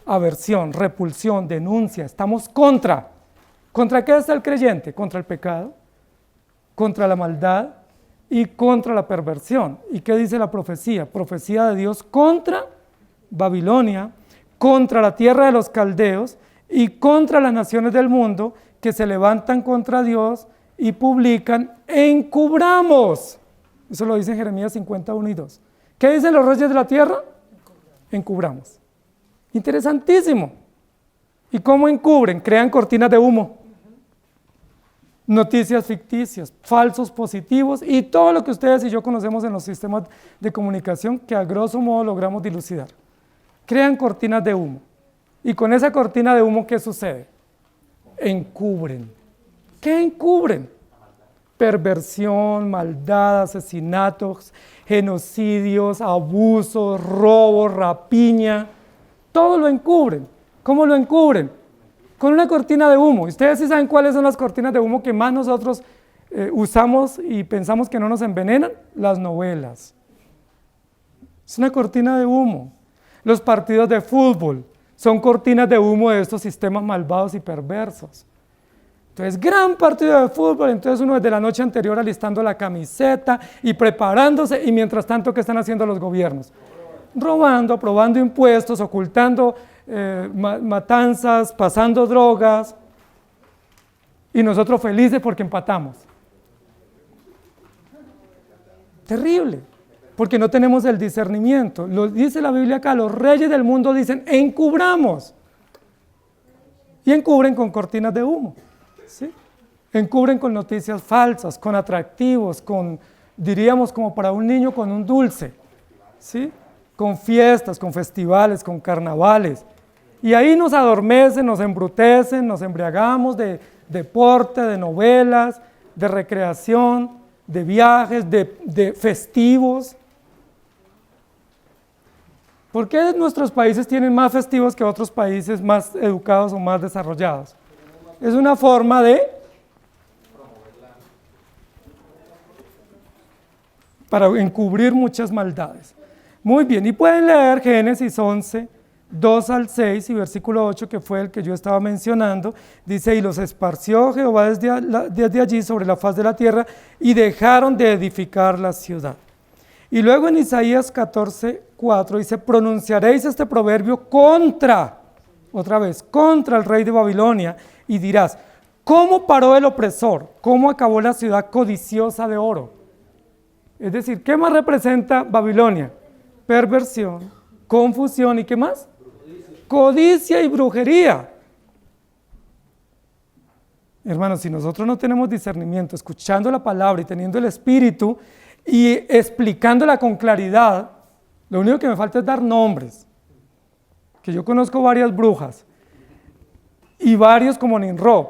Speaker 1: Aversión, repulsión, denuncia, estamos contra. ¿Contra qué está el creyente? Contra el pecado, contra la maldad y contra la perversión. ¿Y qué dice la profecía? Profecía de Dios contra Babilonia, contra la tierra de los caldeos y contra las naciones del mundo que se levantan contra Dios y publican: encubramos. Eso lo dice en Jeremías 51 y 2. ¿Qué dicen los reyes de la tierra? Encubramos. Interesantísimo. ¿Y cómo encubren? Crean cortinas de humo, noticias ficticias, falsos positivos y todo lo que ustedes y yo conocemos en los sistemas de comunicación que a grosso modo logramos dilucidar. Crean cortinas de humo. Y con esa cortina de humo, ¿qué sucede? Encubren. ¿Qué encubren? Perversión, maldad, asesinatos, genocidios, abusos, robos, rapiña. Todo lo encubren. ¿Cómo lo encubren? Con una cortina de humo. ¿Ustedes sí saben cuáles son las cortinas de humo que más nosotros usamos y pensamos que no nos envenenan? Las novelas. Es una cortina de humo. Los partidos de fútbol son cortinas de humo de estos sistemas malvados y perversos. Entonces, gran partido de fútbol, entonces uno desde la noche anterior alistando la camiseta y preparándose, y mientras tanto, ¿qué están haciendo los gobiernos? Robando, aprobando impuestos, ocultando matanzas, pasando drogas, y nosotros felices porque empatamos. Terrible, porque no tenemos el discernimiento. Lo dice la Biblia acá, los reyes del mundo dicen: encubramos. Y encubren con cortinas de humo, ¿sí? Encubren con noticias falsas, con atractivos, con, diríamos como para un niño, con un dulce, ¿sí? Con fiestas, con festivales, con carnavales. Y ahí nos adormecen, nos embrutecen, nos embriagamos de deporte, de novelas, de recreación, de viajes, de festivos. ¿Por qué nuestros países tienen más festivos que otros países más educados o más desarrollados? Es una forma para encubrir muchas maldades. Muy bien, y pueden leer Génesis 11, 2 al 6 y versículo 8, que fue el que yo estaba mencionando. Dice: y los esparció Jehová desde allí sobre la faz de la tierra, y dejaron de edificar la ciudad. Y luego en Isaías 14, 4 dice: pronunciaréis este proverbio contra el rey de Babilonia, y dirás: ¿cómo paró el opresor? ¿Cómo acabó la ciudad codiciosa de oro? Es decir, ¿qué más representa Babilonia? Perversión, confusión y ¿qué más? Codicia y brujería. Hermanos, si nosotros no tenemos discernimiento, escuchando la palabra y teniendo el Espíritu y explicándola con claridad, lo único que me falta es dar nombres. Que yo conozco varias brujas y varios como Nimrod.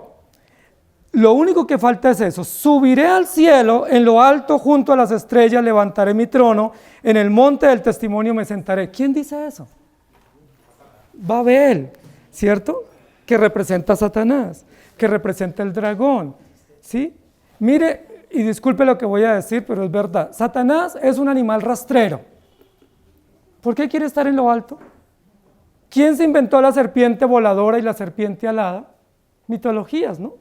Speaker 1: Lo único que falta es eso: subiré al cielo, en lo alto junto a las estrellas levantaré mi trono, en el monte del testimonio me sentaré. ¿Quién dice eso? Babel, ¿cierto? Que representa a Satanás, que representa el dragón, ¿sí? Mire, y disculpe lo que voy a decir, pero es verdad. Satanás es un animal rastrero. ¿Por qué quiere estar en lo alto? ¿Quién se inventó la serpiente voladora y la serpiente alada? Mitologías, ¿no?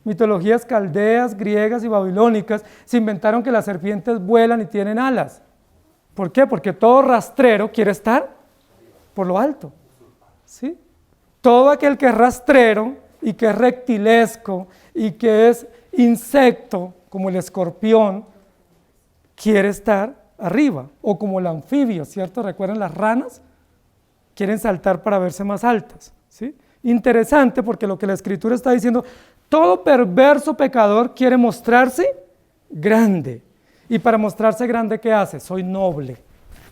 Speaker 1: Mitologías caldeas, griegas y babilónicas se inventaron que las serpientes vuelan y tienen alas. ¿Por qué? Porque todo rastrero quiere estar por lo alto, ¿sí? Todo aquel que es rastrero y que es reptilesco y que es insecto, como el escorpión, quiere estar arriba, o como el anfibio, ¿cierto? ¿Recuerdan las ranas? Quieren saltar para verse más altas, ¿sí? Interesante, porque lo que la Escritura está diciendo: todo perverso pecador quiere mostrarse grande. Y para mostrarse grande, ¿qué hace? Soy noble,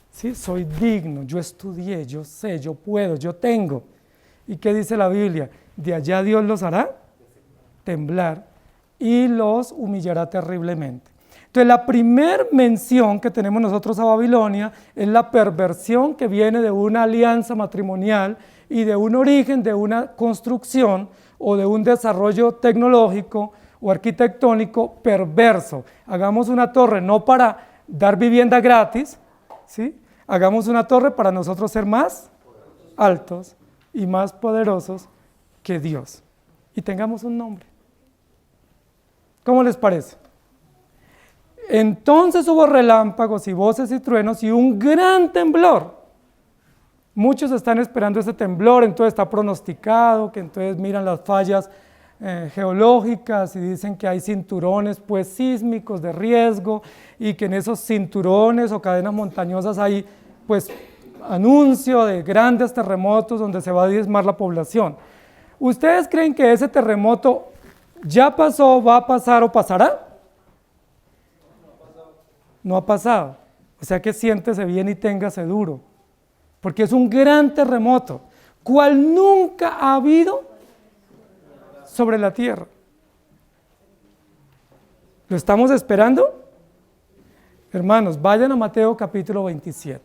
Speaker 1: ¿sí? Soy digno, yo estudié, yo sé, yo puedo, yo tengo. ¿Y qué dice la Biblia? De allá Dios los hará temblar y los humillará terriblemente. Entonces, la primer mención que tenemos nosotros a Babilonia es la perversión que viene de una alianza matrimonial y de un origen, de una construcción o de un desarrollo tecnológico o arquitectónico perverso. Hagamos una torre no para dar vivienda gratis, ¿sí? Hagamos una torre para nosotros ser más altos y más poderosos que Dios. Y tengamos un nombre. ¿Cómo les parece? Entonces hubo relámpagos y voces y truenos y un gran temblor. Muchos están esperando ese temblor, entonces está pronosticado, que entonces miran las fallas geológicas y dicen que hay cinturones pues sísmicos de riesgo y que en esos cinturones o cadenas montañosas hay pues anuncio de grandes terremotos donde se va a diezmar la población. ¿Ustedes creen que ese terremoto ya pasó, va a pasar o pasará? No ha pasado. O sea que siéntese bien y téngase duro, porque es un gran terremoto, cual nunca ha habido sobre la tierra. ¿Lo estamos esperando? Hermanos, vayan a Mateo capítulo 27.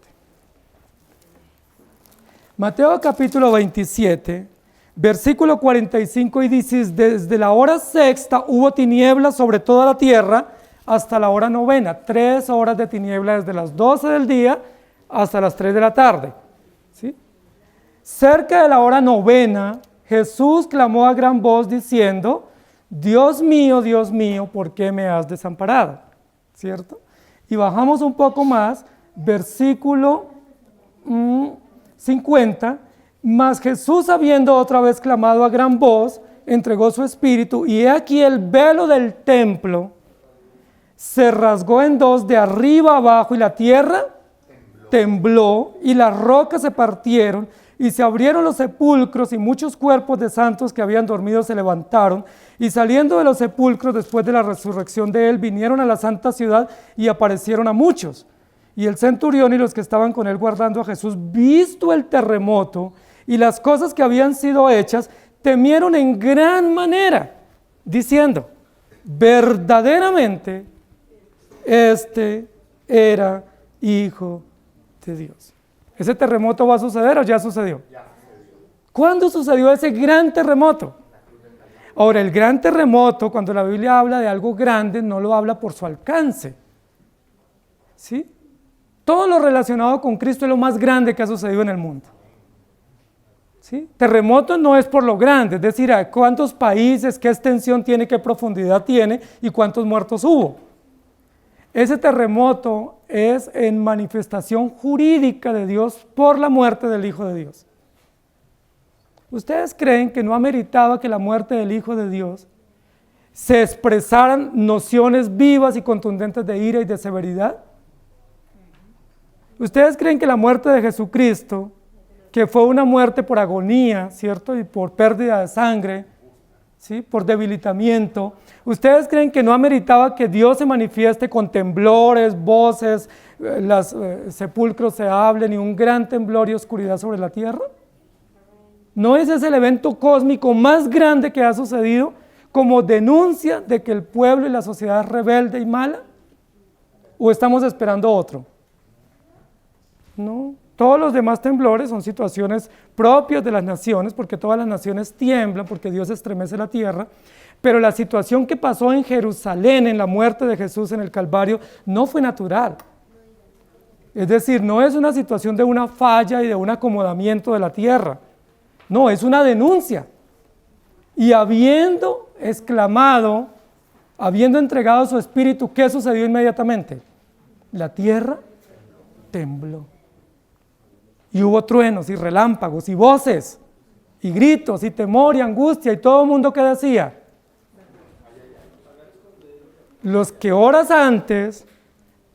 Speaker 1: Mateo capítulo 27, versículo 45 y dice, desde la hora sexta hubo tinieblas sobre toda la tierra hasta la hora novena, 3 horas de tiniebla desde las 12 del día hasta las 3 de la tarde. ¿Sí? Cerca de la hora novena, Jesús clamó a gran voz diciendo, Dios mío, ¿por qué me has desamparado? ¿Cierto? Y bajamos un poco más, versículo 50, mas Jesús habiendo otra vez clamado a gran voz, entregó su espíritu, y he aquí el velo del templo se rasgó en dos de arriba abajo, y la tierra tembló, y las rocas se partieron, y se abrieron los sepulcros, y muchos cuerpos de santos que habían dormido se levantaron, y saliendo de los sepulcros después de la resurrección de él, vinieron a la santa ciudad y aparecieron a muchos. Y el centurión y los que estaban con él guardando a Jesús, visto el terremoto y las cosas que habían sido hechas, temieron en gran manera, diciendo, verdaderamente este era Hijo de Dios. ¿Ese terremoto va a suceder o ya sucedió? ¿Cuándo sucedió ese gran terremoto? Ahora, el gran terremoto, cuando la Biblia habla de algo grande, no lo habla por su alcance. ¿Sí? Todo lo relacionado con Cristo es lo más grande que ha sucedido en el mundo. ¿Sí? Terremoto no es por lo grande, es decir, a cuántos países, qué extensión tiene, qué profundidad tiene y cuántos muertos hubo. Ese terremoto es en manifestación jurídica de Dios por la muerte del Hijo de Dios. ¿Ustedes creen que no ameritaba que la muerte del Hijo de Dios se expresaran nociones vivas y contundentes de ira y de severidad? ¿Ustedes creen que la muerte de Jesucristo, que fue una muerte por agonía, ¿cierto? Y por pérdida de sangre, ¿sí? Por debilitamiento, ¿ustedes creen que no ameritaba que Dios se manifieste con temblores, voces, los sepulcros se hablen y un gran temblor y oscuridad sobre la tierra? ¿No es ese el evento cósmico más grande que ha sucedido como denuncia de que el pueblo y la sociedad es rebelde y mala? ¿O estamos esperando otro? No, todos los demás temblores son situaciones propias de las naciones, porque todas las naciones tiemblan, porque Dios estremece la tierra, pero la situación que pasó en Jerusalén, en la muerte de Jesús en el Calvario, no fue natural. Es decir, no es una situación de una falla y de un acomodamiento de la tierra, no, es una denuncia. Y habiendo exclamado, habiendo entregado su espíritu, ¿qué sucedió inmediatamente? La tierra tembló. Y hubo truenos y relámpagos y voces y gritos y temor y angustia y todo el mundo que decía. Los que horas antes,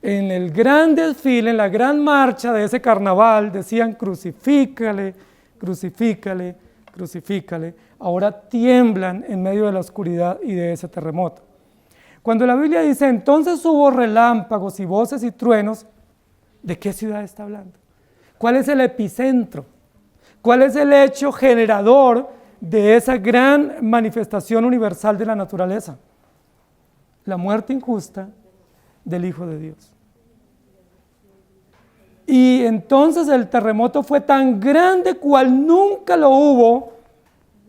Speaker 1: en el gran desfile, en la gran marcha de ese carnaval, decían crucifícale, crucifícale, crucifícale, ahora tiemblan en medio de la oscuridad y de ese terremoto. Cuando la Biblia dice, entonces hubo relámpagos y voces y truenos, ¿de qué ciudad está hablando? ¿Cuál es el epicentro? ¿Cuál es el hecho generador de esa gran manifestación universal de la naturaleza? La muerte injusta del Hijo de Dios. Y entonces el terremoto fue tan grande cual nunca lo hubo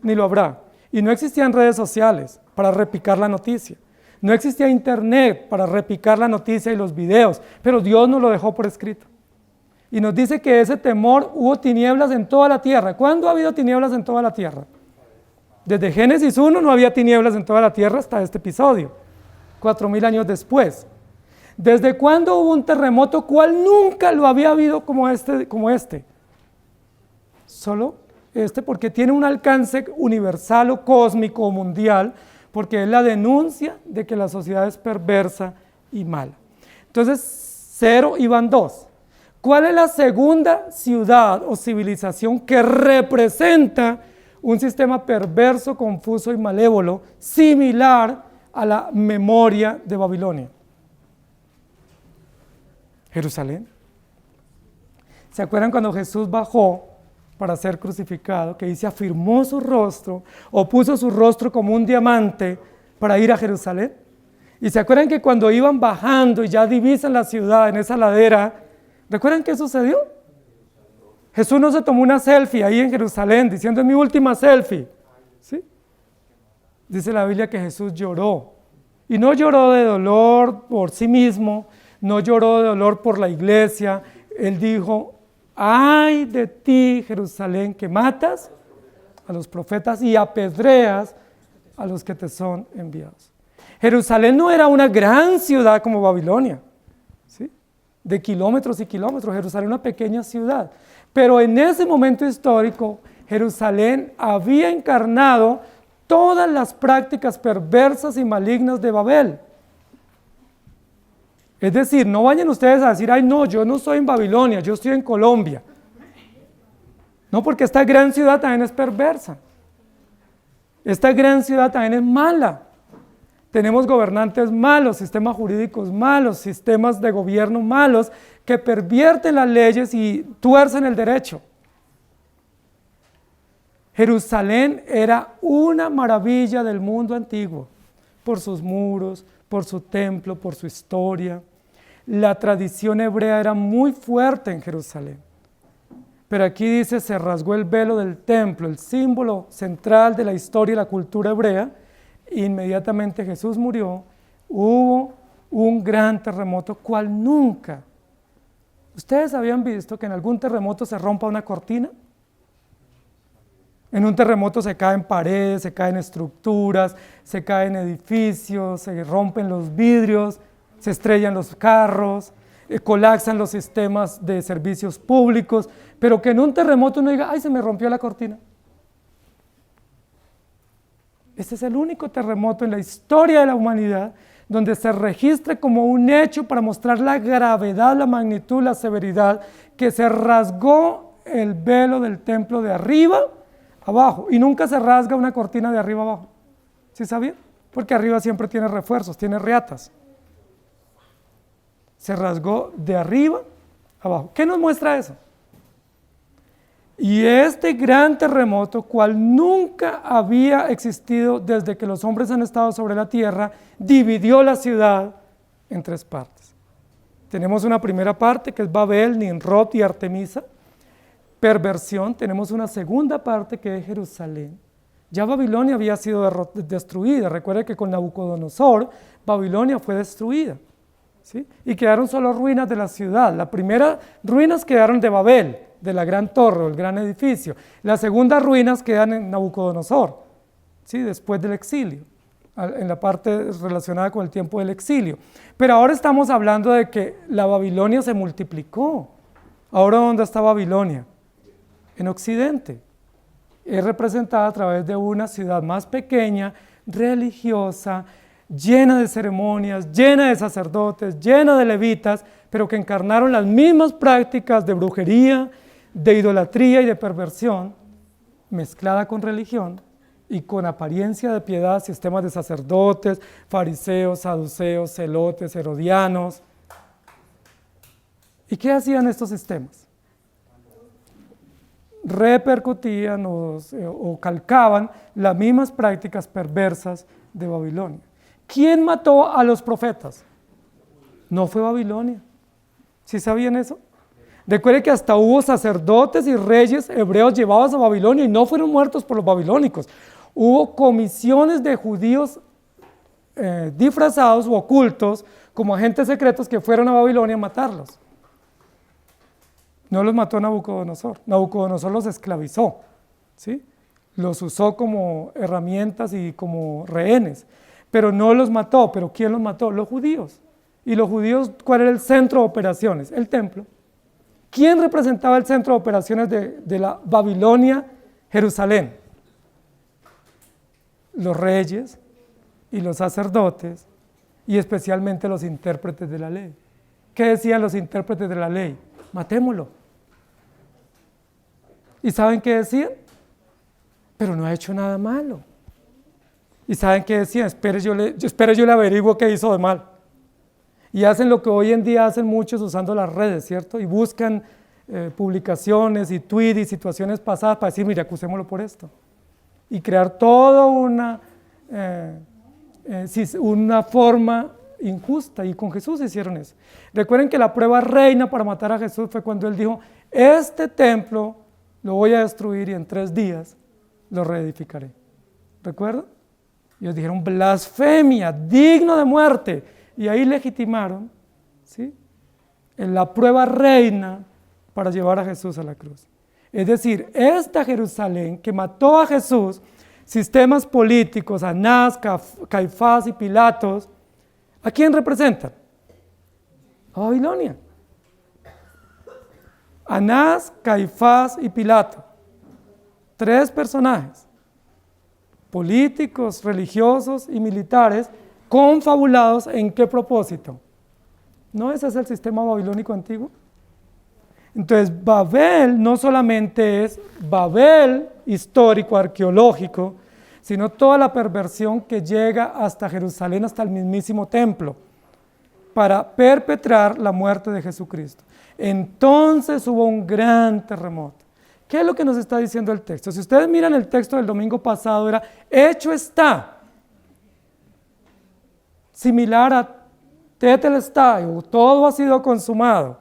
Speaker 1: ni lo habrá. Y no existían redes sociales para repicar la noticia. No existía internet para repicar la noticia y los videos, pero Dios nos lo dejó por escrito. Y nos dice que ese temor, hubo tinieblas en toda la tierra. ¿Cuándo ha habido tinieblas en toda la tierra? Desde Génesis 1 no había tinieblas en toda la tierra hasta este episodio, 4000 años después. ¿Desde cuándo hubo un terremoto cual nunca lo había habido como este? Solo porque tiene un alcance universal o cósmico o mundial, porque es la denuncia de que la sociedad es perversa y mala. Entonces, 0 y van 2. ¿Cuál es la segunda ciudad o civilización que representa un sistema perverso, confuso y malévolo, similar a la memoria de Babilonia? Jerusalén. ¿Se acuerdan cuando Jesús bajó para ser crucificado, que dice afirmó su rostro o puso su rostro como un diamante para ir a Jerusalén? Y se acuerdan que cuando iban bajando y ya divisan la ciudad en esa ladera, ¿recuerdan qué sucedió? Jesús no se tomó una selfie ahí en Jerusalén diciendo es mi última selfie, ¿sí? Dice la Biblia que Jesús lloró, y no lloró de dolor por sí mismo, no lloró de dolor por la iglesia. Él dijo, ay de ti, Jerusalén, que matas a los profetas y apedreas a los que te son enviados. Jerusalén no era una gran ciudad como Babilonia, ¿sí? De kilómetros y kilómetros. Jerusalén era una pequeña ciudad, pero en ese momento histórico Jerusalén había encarnado todas las prácticas perversas y malignas de Babel. Es decir, no vayan ustedes a decir, ay no, yo no estoy en Babilonia, yo estoy en Colombia. No, porque esta gran ciudad también es perversa. Esta gran ciudad también es mala. Tenemos gobernantes malos, sistemas jurídicos malos, sistemas de gobierno malos que pervierten las leyes y tuercen el derecho. Jerusalén era una maravilla del mundo antiguo, por sus muros, por su templo, por su historia. La tradición hebrea era muy fuerte en Jerusalén. Pero aquí dice, se rasgó el velo del templo, el símbolo central de la historia y la cultura hebrea. Inmediatamente Jesús murió, hubo un gran terremoto, cual nunca. ¿Ustedes habían visto que en algún terremoto se rompa una cortina? En un terremoto se caen paredes, se caen estructuras, se caen edificios, se rompen los vidrios, se estrellan los carros, colapsan los sistemas de servicios públicos, pero que en un terremoto uno diga, ay, se me rompió la cortina. Este es el único terremoto en la historia de la humanidad donde se registra como un hecho para mostrar la gravedad, la magnitud, la severidad, que se rasgó el velo del templo de arriba abajo, y nunca se rasga una cortina de arriba abajo. ¿Sí sabían? Porque arriba siempre tiene refuerzos, tiene reatas. Se rasgó de arriba abajo. ¿Qué nos muestra eso? Y este gran terremoto, cual nunca había existido desde que los hombres han estado sobre la tierra, dividió la ciudad en 3 partes. Tenemos una primera parte que es Babel, Nimrod y Artemisa, perversión. Tenemos una segunda parte que es Jerusalén. Ya Babilonia había sido destruida. Recuerde que con Nabucodonosor, Babilonia fue destruida, ¿sí? Y quedaron solo ruinas de la ciudad. Las primeras ruinas quedaron de Babel, de la gran torre o el gran edificio. Las segundas ruinas quedan en Nabucodonosor, ¿sí? Después del exilio, en la parte relacionada con el tiempo del exilio. Pero ahora estamos hablando de que la Babilonia se multiplicó. Ahora, ¿dónde está Babilonia? En Occidente. Es representada a través de una ciudad más pequeña, religiosa, llena de ceremonias, llena de sacerdotes, llena de levitas, pero que encarnaron las mismas prácticas de brujería, de idolatría y de perversión, mezclada con religión y con apariencia de piedad, sistemas de sacerdotes, fariseos, saduceos, celotes, herodianos. ¿Y qué hacían estos sistemas? Repercutían o calcaban las mismas prácticas perversas de Babilonia. ¿Quién mató a los profetas? No fue Babilonia. ¿Sí sabían eso? Recuerde que hasta hubo sacerdotes y reyes hebreos llevados a Babilonia y no fueron muertos por los babilónicos. Hubo comisiones de judíos disfrazados o ocultos como agentes secretos que fueron a Babilonia a matarlos. No los mató Nabucodonosor. Nabucodonosor los esclavizó, ¿sí? Los usó como herramientas y como rehenes, pero no los mató. ¿Pero quién los mató? Los judíos. Y los judíos, ¿cuál era el centro de operaciones? El templo. ¿Quién representaba el centro de operaciones de la Babilonia, Jerusalén? Los reyes y los sacerdotes, y especialmente los intérpretes de la ley. ¿Qué decían los intérpretes de la ley? Matémoslo. ¿Y saben qué decían? Pero no ha hecho nada malo. ¿Y saben qué decían? Espere, yo le averiguo qué hizo de mal. Y hacen lo que hoy en día hacen muchos usando las redes, ¿cierto? Y buscan publicaciones y tweets y situaciones pasadas para decir, mire, acusémoslo por esto. Y crear toda una forma injusta, y con Jesús hicieron eso. Recuerden que la prueba reina para matar a Jesús fue cuando él dijo, este templo lo voy a destruir y en 3 días lo reedificaré. ¿Recuerdan? Y ellos dijeron, blasfemia, digno de muerte. Y ahí legitimaron, ¿sí?, en la prueba reina para llevar a Jesús a la cruz. Es decir, esta Jerusalén que mató a Jesús, sistemas políticos, Anás, Caifás y Pilatos, ¿a quién representan? A Babilonia. Anás, Caifás y Pilato. 3 personajes, políticos, religiosos y militares, confabulados ¿en qué propósito? ¿No ese es el sistema babilónico antiguo? Entonces, Babel no solamente es Babel histórico, arqueológico, sino toda la perversión que llega hasta Jerusalén, hasta el mismísimo templo, para perpetrar la muerte de Jesucristo. Entonces hubo un gran terremoto. ¿Qué es lo que nos está diciendo el texto? Si ustedes miran el texto del domingo pasado, era hecho está, similar a Tetelestai, todo ha sido consumado.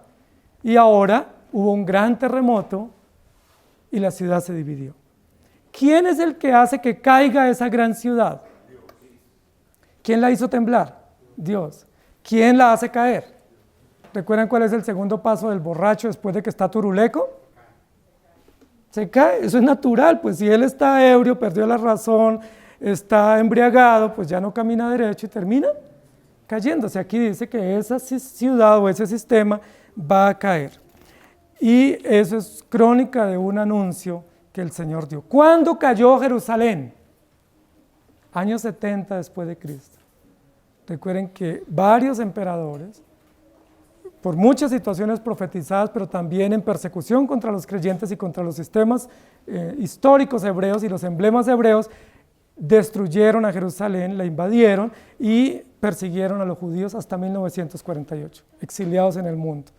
Speaker 1: Y ahora hubo un gran terremoto y la ciudad se dividió. ¿Quién es el que hace que caiga esa gran ciudad? ¿Quién la hizo temblar? Dios. ¿Quién la hace caer? ¿Recuerdan cuál es el segundo paso del borracho después de que está turuleco? Se cae, eso es natural, pues si él está ebrio, perdió la razón, está embriagado, pues ya no camina derecho y termina cayéndose. Aquí dice que esa ciudad o ese sistema va a caer. Y eso es crónica de un anuncio que el Señor dio. ¿Cuándo cayó Jerusalén? Año 70 después de Cristo. Recuerden que varios emperadores, por muchas situaciones profetizadas, pero también en persecución contra los creyentes y contra los sistemas históricos hebreos y los emblemas hebreos, destruyeron a Jerusalén, la invadieron y persiguieron a los judíos hasta 1948, exiliados en el mundo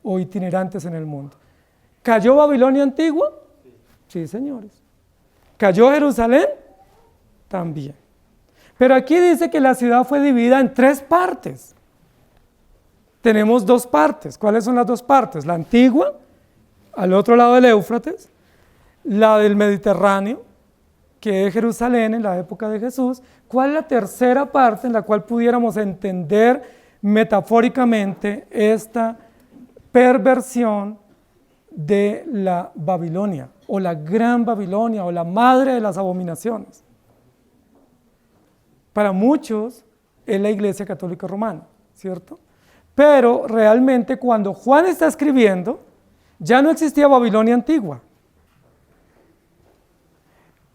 Speaker 1: o itinerantes en el mundo. ¿Cayó Babilonia antigua? Sí, señores. ¿Cayó Jerusalén? También. Pero aquí dice que la ciudad fue dividida en 3 partes. Tenemos 2 partes. ¿Cuáles son las 2 partes? La antigua, al otro lado del Éufrates, la del Mediterráneo, que es Jerusalén en la época de Jesús. ¿Cuál es la tercera parte en la cual pudiéramos entender metafóricamente esta perversión de la Babilonia, o la gran Babilonia, o la madre de las abominaciones? Para muchos es la Iglesia Católica Romana, ¿cierto? Pero realmente cuando Juan está escribiendo, ya no existía Babilonia antigua.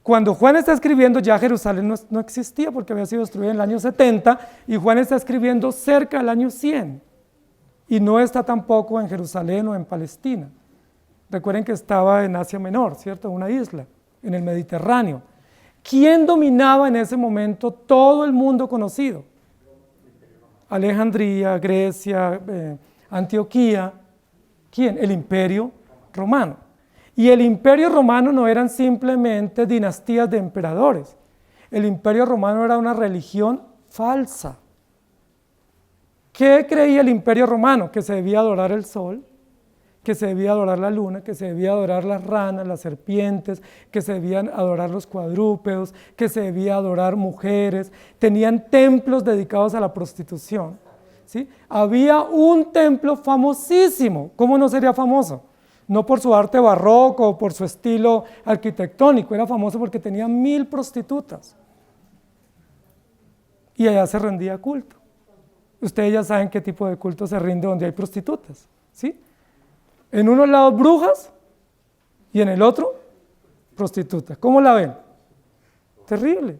Speaker 1: Cuando Juan está escribiendo, ya Jerusalén no existía porque había sido destruida en el año 70 y Juan está escribiendo cerca del año 100 y no está tampoco en Jerusalén o en Palestina. Recuerden que estaba en Asia Menor, ¿cierto? Una isla, en el Mediterráneo. ¿Quién dominaba en ese momento todo el mundo conocido? Alejandría, Grecia, Antioquía. ¿Quién? El Imperio Romano. Y el Imperio Romano no eran simplemente dinastías de emperadores. El Imperio Romano era una religión falsa. ¿Qué creía el Imperio Romano? Que se debía adorar el sol, que se debía adorar la luna, que se debía adorar las ranas, las serpientes, que se debían adorar los cuadrúpedos, que se debía adorar mujeres. Tenían templos dedicados a la prostitución, ¿sí? Había un templo famosísimo. ¿Cómo no sería famoso? No por su arte barroco o por su estilo arquitectónico, era famoso porque tenía 1000 prostitutas. Y allá se rendía culto. Ustedes ya saben qué tipo de culto se rinde donde hay prostitutas, ¿sí? En unos lados brujas y en el otro prostitutas. ¿Cómo la ven? Terrible,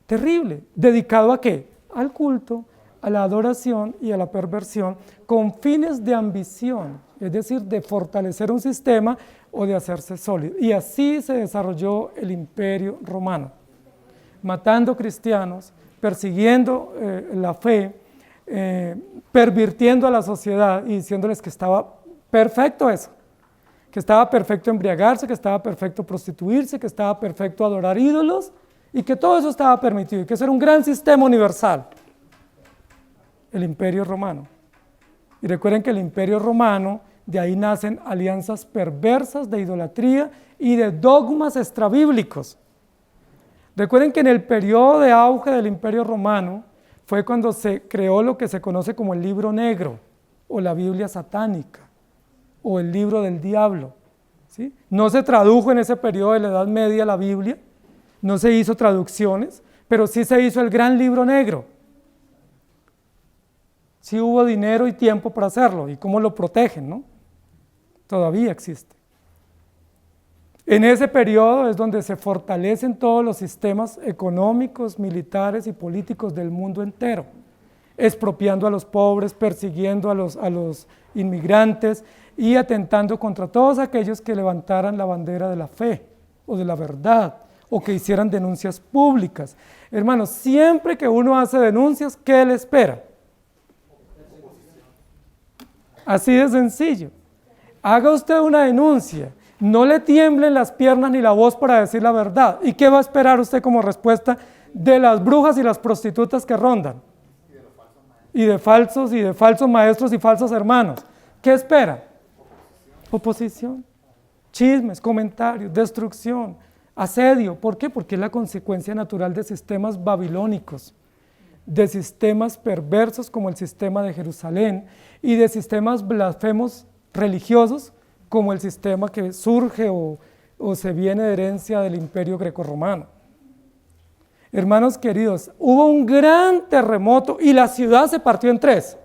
Speaker 1: terrible. ¿Dedicado a qué? Al culto, a la adoración y a la perversión con fines de ambición, es decir, de fortalecer un sistema o de hacerse sólido. Y así se desarrolló el Imperio Romano, matando cristianos, persiguiendo la fe, pervirtiendo a la sociedad y diciéndoles que estaba perfecto eso, que estaba perfecto embriagarse, que estaba perfecto prostituirse, que estaba perfecto adorar ídolos y que todo eso estaba permitido y que eso era un gran sistema universal, el Imperio Romano. Y recuerden que el Imperio Romano, de ahí nacen alianzas perversas de idolatría y de dogmas extrabíblicos. Recuerden que en el periodo de auge del Imperio Romano fue cuando se creó lo que se conoce como el Libro Negro o la Biblia satánica o el Libro del Diablo, ¿sí? No se tradujo en ese periodo de la Edad Media la Biblia, no se hizo traducciones, pero sí se hizo el Gran Libro Negro. Sí hubo dinero y tiempo para hacerlo, y cómo lo protegen, ¿no? Todavía existe. En ese periodo es donde se fortalecen todos los sistemas económicos, militares y políticos del mundo entero, expropiando a los pobres, persiguiendo a los inmigrantes y atentando contra todos aquellos que levantaran la bandera de la fe o de la verdad o que hicieran denuncias públicas. Hermanos, siempre que uno hace denuncias, ¿qué le espera? Así de sencillo. Haga usted una denuncia, no le tiemblen las piernas ni la voz para decir la verdad. ¿Y qué va a esperar usted como respuesta de las brujas y las prostitutas que rondan? Y de falsos maestros y falsos hermanos. ¿Qué espera? Oposición, chismes, comentarios, destrucción, asedio. ¿Por qué? Porque es la consecuencia natural de sistemas babilónicos, de sistemas perversos como el sistema de Jerusalén y de sistemas blasfemos religiosos como el sistema que surge o se viene de herencia del Imperio Grecorromano. Hermanos queridos, hubo un gran terremoto y la ciudad se partió en tres.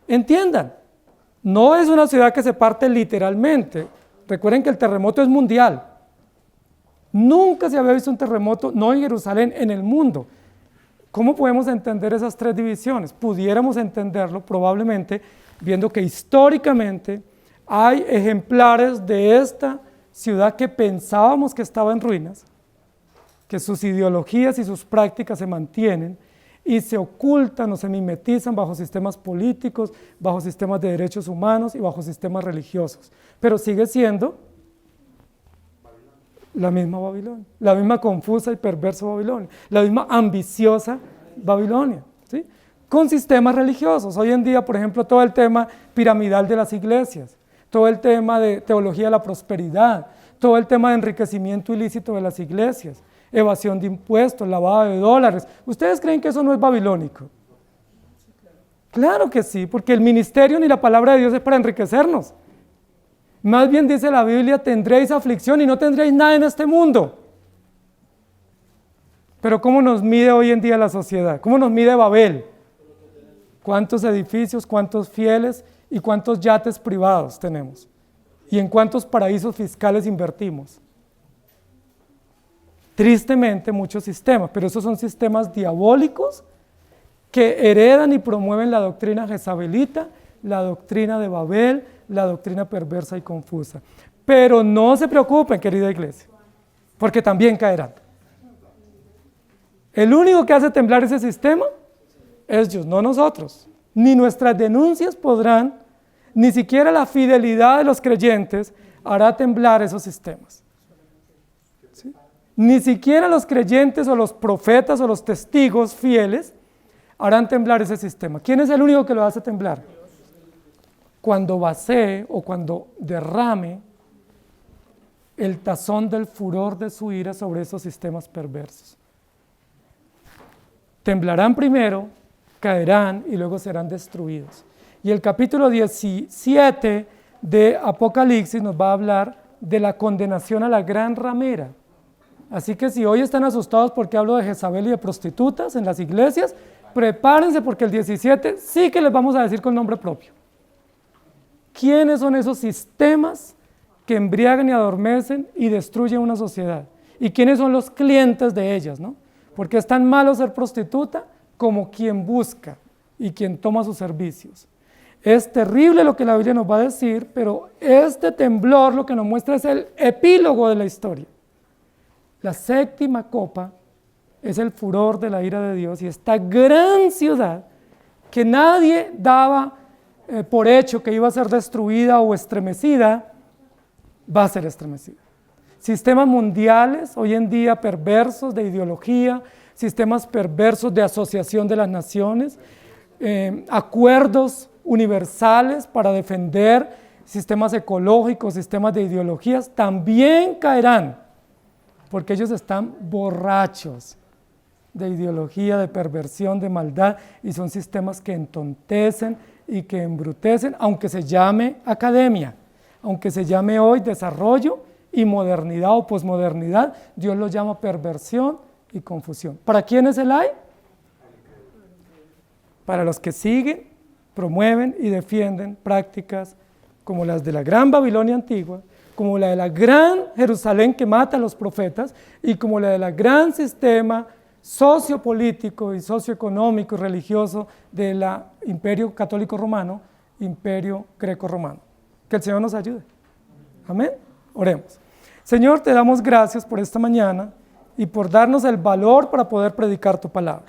Speaker 1: Entiendan, no es una ciudad que se parte literalmente. Recuerden que el terremoto es mundial. Nunca se había visto un terremoto, no en Jerusalén, en el mundo. ¿Cómo podemos entender esas tres divisiones? Pudiéramos entenderlo probablemente viendo que históricamente hay ejemplares de esta ciudad que pensábamos que estaba en ruinas, que sus ideologías y sus prácticas se mantienen y se ocultan o se mimetizan bajo sistemas políticos, bajo sistemas de derechos humanos y bajo sistemas religiosos. Pero sigue siendo la misma Babilonia, la misma confusa y perversa Babilonia, la misma ambiciosa Babilonia, ¿sí? Con sistemas religiosos. Hoy en día, por ejemplo, todo el tema piramidal de las iglesias, todo el tema de teología de la prosperidad, todo el tema de enriquecimiento ilícito de las iglesias, evasión de impuestos, lavado de dólares. ¿Ustedes creen que eso no es babilónico? Claro que sí, porque el ministerio ni la palabra de Dios es para enriquecernos. Más bien dice la Biblia, tendréis aflicción y no tendréis nada en este mundo. Pero ¿cómo nos mide hoy en día la sociedad? ¿Cómo nos mide Babel? ¿Cuántos edificios, cuántos fieles y cuántos yates privados tenemos? ¿Y en cuántos paraísos fiscales invertimos? Tristemente muchos sistemas, pero esos son sistemas diabólicos que heredan y promueven la doctrina jezabelita, la doctrina de Babel, la doctrina perversa y confusa. Pero no se preocupen, querida iglesia, porque también caerán. El único que hace temblar ese sistema es Dios, no nosotros. Ni nuestras denuncias podrán, ni siquiera la fidelidad de los creyentes hará temblar esos sistemas. ¿Sí? Ni siquiera los creyentes o los profetas o los testigos fieles harán temblar ese sistema. ¿Quién es el único que lo hace temblar? Cuando vacíe o cuando derrame el tazón del furor de su ira sobre esos sistemas perversos. Temblarán primero, caerán y luego serán destruidos. Y el capítulo 17 de Apocalipsis nos va a hablar de la condenación a la gran ramera. Así que si hoy están asustados porque hablo de Jezabel y de prostitutas en las iglesias, prepárense porque el 17 sí que les vamos a decir con nombre propio. ¿Quiénes son esos sistemas que embriagan y adormecen y destruyen una sociedad? ¿Y quiénes son los clientes de ellas, no? Porque es tan malo ser prostituta como quien busca y quien toma sus servicios. Es terrible lo que la Biblia nos va a decir, pero este temblor lo que nos muestra es el epílogo de la historia. La séptima copa es el furor de la ira de Dios y esta gran ciudad que nadie daba por hecho que iba a ser destruida o estremecida, va a ser estremecida. Sistemas mundiales hoy en día perversos de ideología, sistemas perversos de asociación de las naciones, acuerdos universales para defender sistemas ecológicos, sistemas de ideologías, también caerán, porque ellos están borrachos de ideología, de perversión, de maldad, y son sistemas que entontecen y que embrutecen, aunque se llame academia, aunque se llame hoy desarrollo y modernidad o posmodernidad, Dios lo llama perversión y confusión. ¿Para quiénes el hay? Para los que siguen, promueven y defienden prácticas como las de la gran Babilonia antigua, como la de la gran Jerusalén que mata a los profetas y como la de la gran sistema sociopolítico y socioeconómico y religioso del Imperio Católico Romano, Imperio Greco-Romano. Que el Señor nos ayude. Amén. Oremos. Señor, te damos gracias por esta mañana y por darnos el valor para poder predicar tu palabra,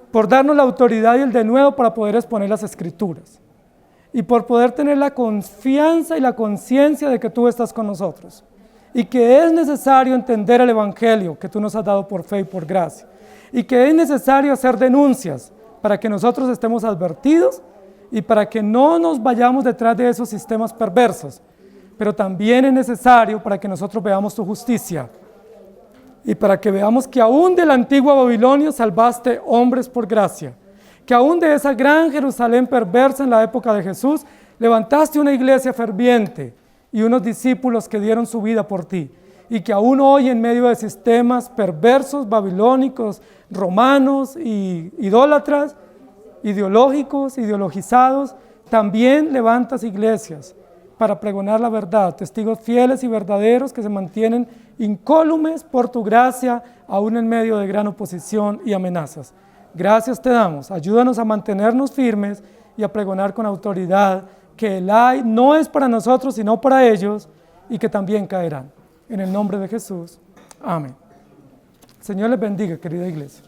Speaker 1: por darnos la autoridad y el denuedo para poder exponer las Escrituras y por poder tener la confianza y la conciencia de que tú estás con nosotros y que es necesario entender el Evangelio que tú nos has dado por fe y por gracia y que es necesario hacer denuncias para que nosotros estemos advertidos y para que no nos vayamos detrás de esos sistemas perversos, pero también es necesario para que nosotros veamos tu justicia y para que veamos que aún de la antigua Babilonia salvaste hombres por gracia, que aún de esa gran Jerusalén perversa en la época de Jesús levantaste una iglesia ferviente y unos discípulos que dieron su vida por ti, y que aún hoy en medio de sistemas perversos, babilónicos, romanos y idólatras, ideológicos, ideologizados, también levantas iglesias para pregonar la verdad, testigos fieles y verdaderos que se mantienen incólumes por tu gracia, aún en medio de gran oposición y amenazas. Gracias te damos, ayúdanos a mantenernos firmes y a pregonar con autoridad que el ay no es para nosotros, sino para ellos, y que también caerán. En el nombre de Jesús, amén. Señor les bendiga, querida iglesia.